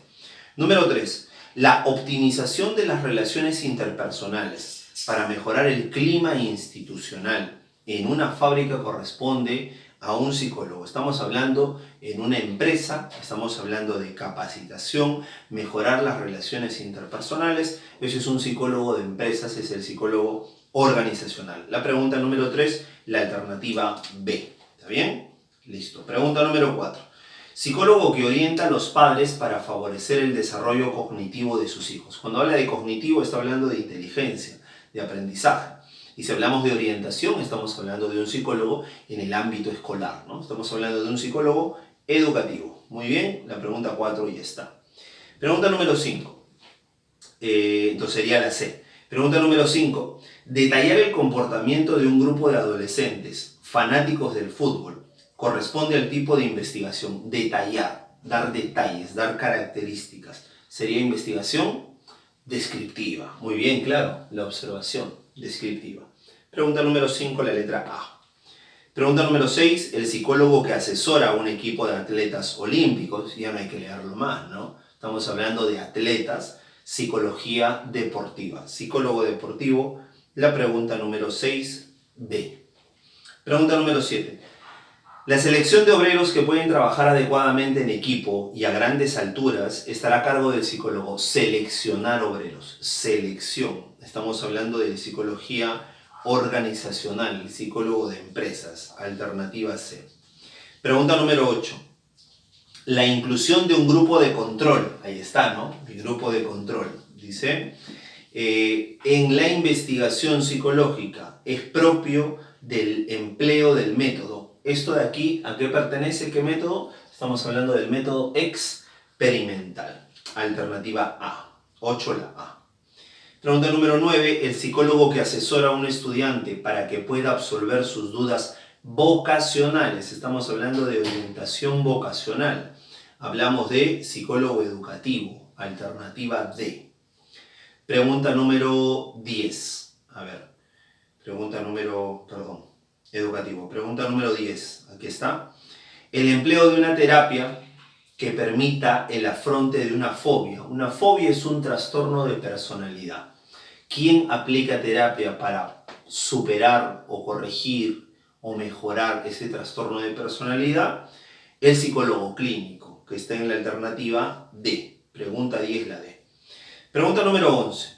Número 3. La optimización de las relaciones interpersonales para mejorar el clima institucional en una fábrica corresponde a un psicólogo. Estamos hablando en una empresa, estamos hablando de capacitación, mejorar las relaciones interpersonales. Ese es un psicólogo de empresas, es el psicólogo organizacional. La pregunta número 3, la alternativa B. ¿Está bien? Listo. Pregunta número 4. Psicólogo que orienta a los padres para favorecer el desarrollo cognitivo de sus hijos. Cuando habla de cognitivo está hablando de inteligencia, de aprendizaje. Y si hablamos de orientación, estamos hablando de un psicólogo en el ámbito escolar, ¿no? Estamos hablando de un psicólogo educativo. Muy bien, la pregunta 4 ya está. Pregunta número 5. Entonces sería la C. Pregunta número 5. Detallar el comportamiento de un grupo de adolescentes fanáticos del fútbol corresponde al tipo de investigación. Detallar, dar detalles, dar características. Sería investigación descriptiva. Muy bien, claro, la observación descriptiva. Pregunta número 5, la letra A. Pregunta número 6, el psicólogo que asesora a un equipo de atletas olímpicos, ya no hay que leerlo más, ¿no? Estamos hablando de atletas, psicología deportiva. Psicólogo deportivo, la pregunta número 6B. Pregunta número 7. La selección de obreros que pueden trabajar adecuadamente en equipo y a grandes alturas estará a cargo del psicólogo. Seleccionar obreros. Selección. Estamos hablando de psicología organizacional, el psicólogo de empresas. Alternativa C. Pregunta número 8. La inclusión de un grupo de control. Ahí está, ¿no? El grupo de control. Dice, en la investigación psicológica es propio del empleo del método. Esto de aquí, ¿a qué pertenece? ¿Qué método? Estamos hablando del método experimental. Alternativa A. 8 la A. Pregunta número 9. El psicólogo que asesora a un estudiante para que pueda absolver sus dudas vocacionales. Estamos hablando de orientación vocacional. Hablamos de psicólogo educativo. Alternativa D. Pregunta número 10. A ver. Educativo. Pregunta número 10. Aquí está. El empleo de una terapia que permita el afronte de una fobia. Una fobia es un trastorno de personalidad. ¿Quién aplica terapia para superar o corregir o mejorar ese trastorno de personalidad? El psicólogo clínico, que está en la alternativa D. Pregunta 10, la D. Pregunta número 11.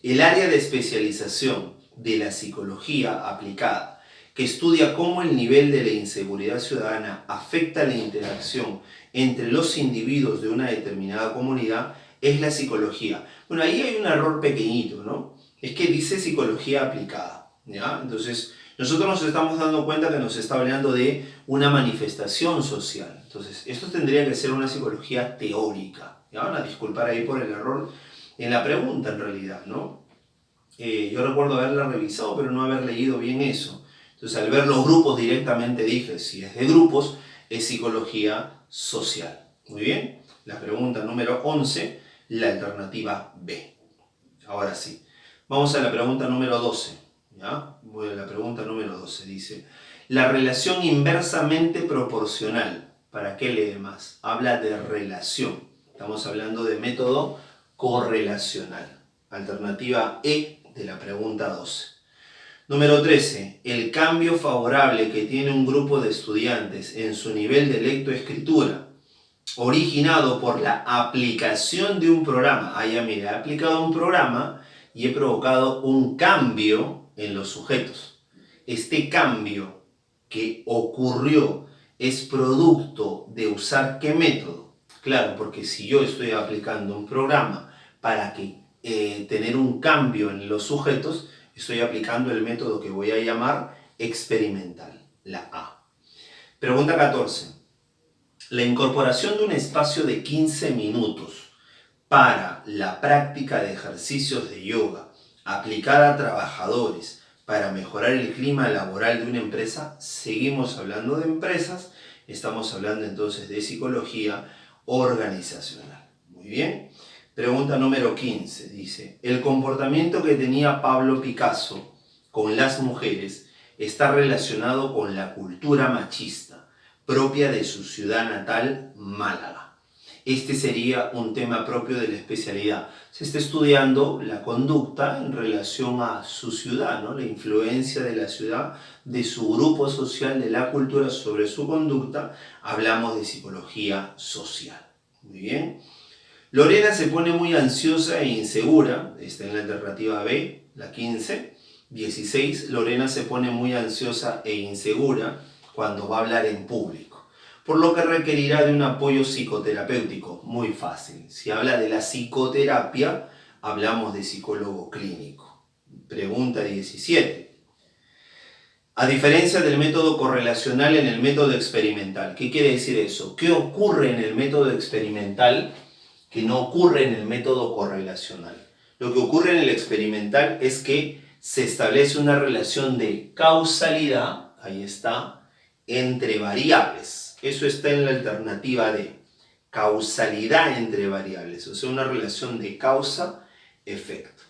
El área de especialización de la psicología aplicada, que estudia cómo el nivel de la inseguridad ciudadana afecta la interacción entre los individuos de una determinada comunidad, es la psicología. Bueno, ahí hay un error pequeñito, ¿no? Es que dice psicología aplicada, ¿ya? Entonces, nosotros nos estamos dando cuenta que nos está hablando de una manifestación social. Entonces, esto tendría que ser una psicología teórica, ¿ya? Van a disculpar ahí por el error en la pregunta, en realidad, ¿no? Yo recuerdo haberla revisado, pero no haber leído bien eso. Entonces, al ver los grupos directamente dije, si es de grupos, es psicología social. Muy bien. La pregunta número 11, la alternativa B. Ahora sí. Vamos a la pregunta número 12. ¿Ya? Voy a la pregunta número 12. Dice, la relación inversamente proporcional. ¿Para qué lee más? Habla de relación. Estamos hablando de método correlacional. Alternativa E de la pregunta 12. Número 13. El cambio favorable que tiene un grupo de estudiantes en su nivel de lectoescritura, originado por la aplicación de un programa. Ah, ya mira, he aplicado un programa y he provocado un cambio en los sujetos. Este cambio que ocurrió es producto de usar ¿qué método? Claro, porque si yo estoy aplicando un programa para tener un cambio en los sujetos, estoy aplicando el método que voy a llamar experimental, la A. Pregunta 14. La incorporación de un espacio de 15 minutos para la práctica de ejercicios de yoga aplicada a trabajadores para mejorar el clima laboral de una empresa. Seguimos hablando de empresas, estamos hablando entonces de psicología organizacional. Muy bien. Pregunta número 15, dice, el comportamiento que tenía Pablo Picasso con las mujeres está relacionado con la cultura machista propia de su ciudad natal, Málaga. Este sería un tema propio de la especialidad. Se está estudiando la conducta en relación a su ciudad, ¿no? La influencia de la ciudad, de su grupo social, de la cultura sobre su conducta. Hablamos de psicología social. Muy bien. Lorena se pone muy ansiosa e insegura, está en la alternativa B, la 15. 16. Lorena se pone muy ansiosa e insegura cuando va a hablar en público, por lo que requerirá de un apoyo psicoterapéutico. Muy fácil. Si habla de la psicoterapia, hablamos de psicólogo clínico. Pregunta 17. A diferencia del método correlacional en el método experimental. ¿Qué quiere decir eso? ¿Qué ocurre en el método experimental que no ocurre en el método correlacional? Lo que ocurre en el experimental es que se establece una relación de causalidad, ahí está, entre variables. Eso está en la alternativa D. Causalidad entre variables, o sea, una relación de causa-efecto.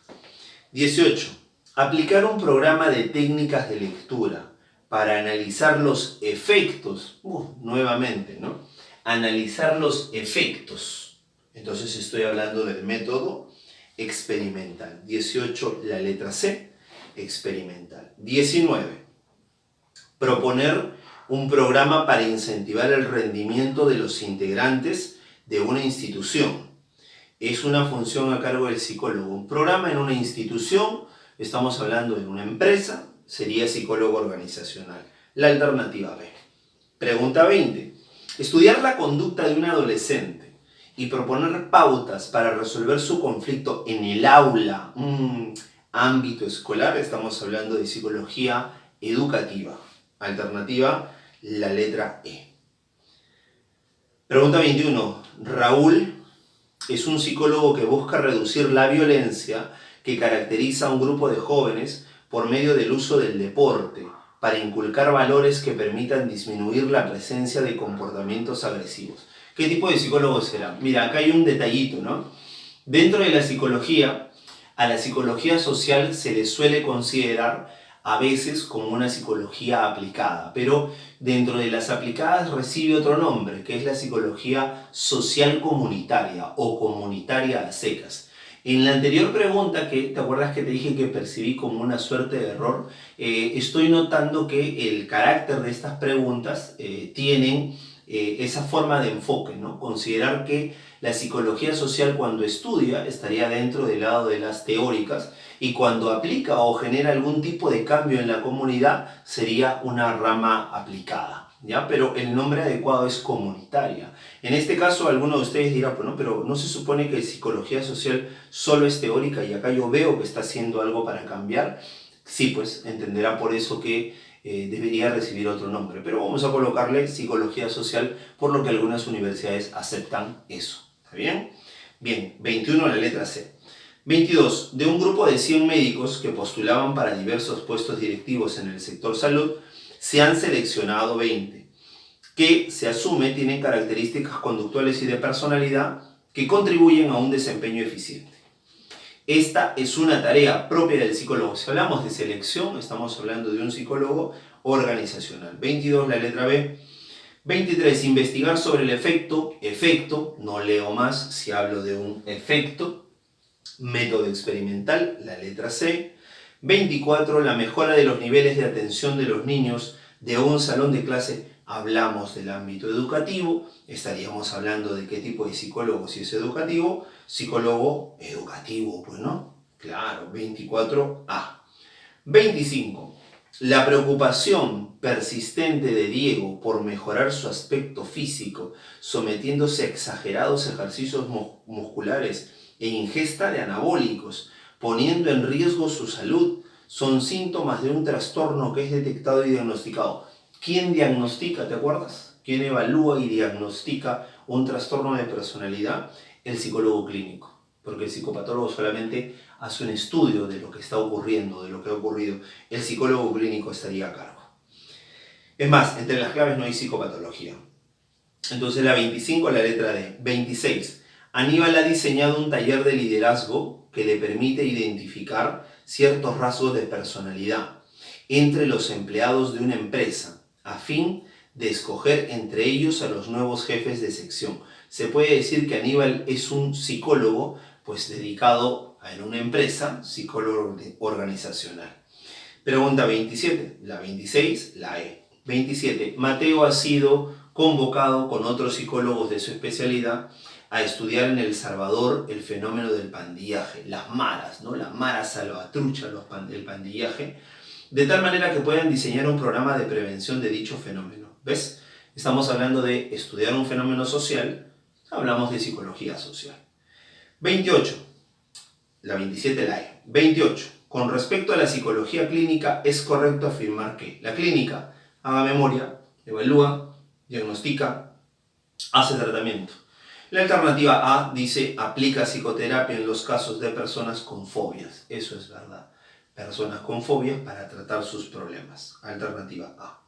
18. Aplicar un programa de técnicas de lectura para analizar los efectos, nuevamente, ¿no? Analizar los efectos. Entonces estoy hablando del método experimental. 18, la letra C, experimental. 19. Proponer un programa para incentivar el rendimiento de los integrantes de una institución. Es una función a cargo del psicólogo. Un programa en una institución, estamos hablando de una empresa, sería psicólogo organizacional. La alternativa B. Pregunta 20. Estudiar la conducta de un adolescente y proponer pautas para resolver su conflicto en el aula, ámbito escolar, estamos hablando de psicología educativa. Alternativa, la letra E. Pregunta 21. Raúl es un psicólogo que busca reducir la violencia que caracteriza a un grupo de jóvenes por medio del uso del deporte, para inculcar valores que permitan disminuir la presencia de comportamientos agresivos. ¿Qué tipo de psicólogo será? Mira, acá hay un detallito, ¿no? Dentro de la psicología, a la psicología social se le suele considerar a veces como una psicología aplicada, pero dentro de las aplicadas recibe otro nombre, que es la psicología social comunitaria o comunitaria a secas. En la anterior pregunta, que te acuerdas que te dije que percibí como una suerte de error, estoy notando que el carácter de estas preguntas tienen esa forma de enfoque, ¿no? Considerar que la psicología social, cuando estudia, estaría dentro del lado de las teóricas, y cuando aplica o genera algún tipo de cambio en la comunidad sería una rama aplicada, ¿ya? Pero el nombre adecuado es comunitaria. En este caso, alguno de ustedes dirá, pues no, pero no se supone que psicología social solo es teórica y acá yo veo que está haciendo algo para cambiar. Sí, pues entenderá por eso que debería recibir otro nombre, pero vamos a colocarle psicología social, por lo que algunas universidades aceptan eso. ¿Está bien? Bien, 21, la letra C. 22. De un grupo de 100 médicos que postulaban para diversos puestos directivos en el sector salud, se han seleccionado 20, que se asume tienen características conductuales y de personalidad que contribuyen a un desempeño eficiente. Esta es una tarea propia del psicólogo. Si hablamos de selección, estamos hablando de un psicólogo organizacional. 22, la letra B. 23, investigar sobre el efecto, no leo más si hablo de un efecto, método experimental, la letra C. 24, la mejora de los niveles de atención de los niños de un salón de clase. Hablamos del ámbito educativo, estaríamos hablando de qué tipo de psicólogo, si es educativo, psicólogo educativo, pues no, claro, 24A. 25, la preocupación persistente de Diego por mejorar su aspecto físico, sometiéndose a exagerados ejercicios musculares e ingesta de anabólicos, poniendo en riesgo su salud, son síntomas de un trastorno que es detectado y diagnosticado. ¿Quién diagnostica, te acuerdas? ¿Quién evalúa y diagnostica un trastorno de personalidad? El psicólogo clínico, porque el psicopatólogo solamente hace un estudio de lo que está ocurriendo, de lo que ha ocurrido. El psicólogo clínico estaría a cargo. Es más, entre las claves no hay psicopatología. Entonces la 25, la letra D. 26. Aníbal ha diseñado un taller de liderazgo que le permite identificar ciertos rasgos de personalidad entre los empleados de una empresa, a fin de escoger entre ellos a los nuevos jefes de sección. Se puede decir que Aníbal es un psicólogo pues dedicado en una empresa, psicólogo organizacional. Pregunta 27, la 26, la E. 27. Mateo ha sido convocado con otros psicólogos de su especialidad a estudiar en El Salvador el fenómeno del pandillaje, las maras, ¿no? La mara salvatrucha, el pandillaje, de tal manera que puedan diseñar un programa de prevención de dicho fenómeno. ¿Ves? Estamos hablando de estudiar un fenómeno social, hablamos de psicología social. 28. La 27, la E. 28. Con respecto a la psicología clínica, es correcto afirmar que la clínica haga memoria, evalúa, diagnostica, hace tratamiento. La alternativa A dice, aplica psicoterapia en los casos de personas con fobias. Eso es verdad. Personas con fobias para tratar sus problemas. Alternativa A.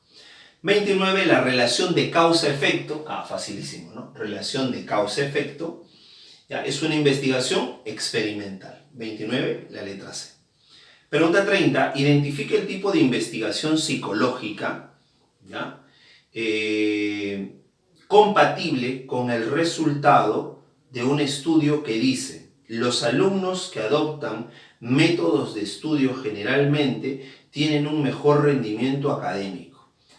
29, la relación de causa-efecto. Facilísimo, ¿no? Relación de causa-efecto. Ya, es una investigación experimental. 29, la letra C. Pregunta 30, identifique el tipo de investigación psicológica, ¿ya? Compatible con el resultado de un estudio que dice: los alumnos que adoptan métodos de estudio generalmente tienen un mejor rendimiento académico.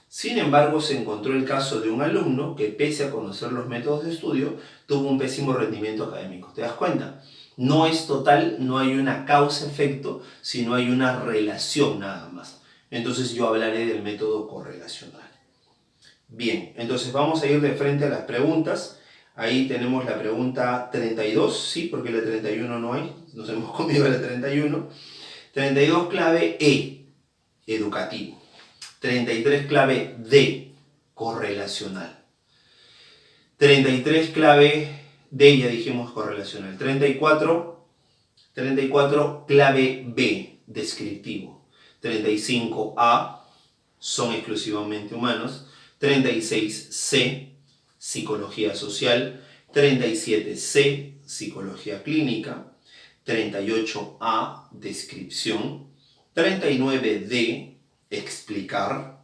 Sin embargo, se encontró el caso de un alumno que, pese a conocer los métodos de estudio, tuvo un pésimo rendimiento académico. ¿Te das cuenta? No es total, no hay una causa-efecto, sino hay una relación nada más. Entonces yo hablaré del método correlacional. Bien, entonces vamos a ir de frente a las preguntas. Ahí tenemos la pregunta 32, sí, porque la 31 no hay, nos hemos comido la 31. 32 clave E, educativo. 33 clave D, correlacional. 33 clave D, ya dijimos correlacional. 34 clave B, descriptivo. 35 A, son exclusivamente humanos. 36 C, psicología social. 37 C, psicología clínica. 38 A, descripción. 39 D, explicar.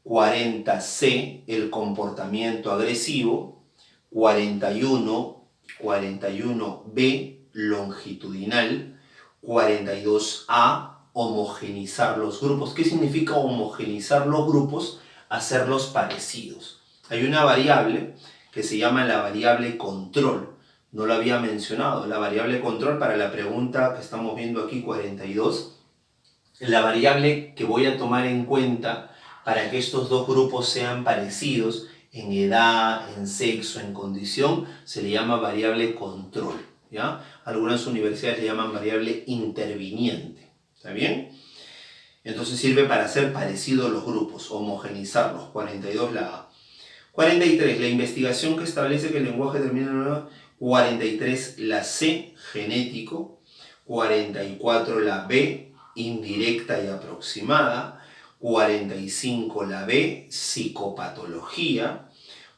40 C, el comportamiento agresivo. 41 B, longitudinal. 42 A, homogenizar los grupos. ¿Qué significa homogenizar los grupos? Hacerlos parecidos. Hay una variable que se llama la variable control. No lo había mencionado. La variable control, para la pregunta que estamos viendo aquí, 42, la variable que voy a tomar en cuenta para que estos dos grupos sean parecidos en edad, en sexo, en condición, se le llama variable control, ¿ya? Algunas universidades le llaman variable interviniente. ¿Está bien? Entonces sirve para hacer parecidos los grupos, homogenizarlos. 42 la A. 43, la investigación que establece que el lenguaje termina en una. 43 la C, genético. 44 la B, indirecta y aproximada. 45 la B, psicopatología.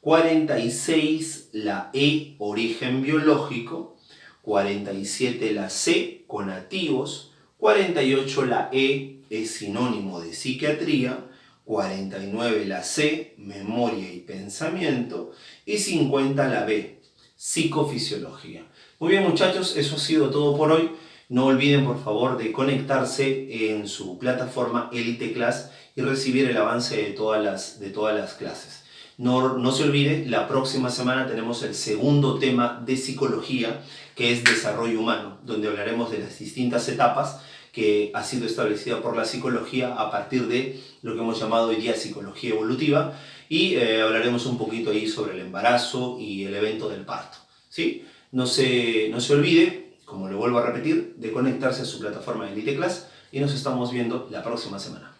46 la E, origen biológico. 47 la C, conativos. 48 la E, es sinónimo de psiquiatría. 49 la C, memoria y pensamiento. Y 50 la B, psicofisiología. Muy bien, muchachos, eso ha sido todo por hoy. No olviden, por favor, de conectarse en su plataforma Elite Class y recibir el avance de todas las clases. No se olvide, la próxima semana tenemos el segundo tema de psicología, que es desarrollo humano, donde hablaremos de las distintas etapas que ha sido establecida por la psicología a partir de lo que hemos llamado hoy día psicología evolutiva, y hablaremos un poquito ahí sobre el embarazo y el evento del parto, ¿sí? No se olvide, como le vuelvo a repetir, de conectarse a su plataforma de Elite Class, y nos estamos viendo la próxima semana.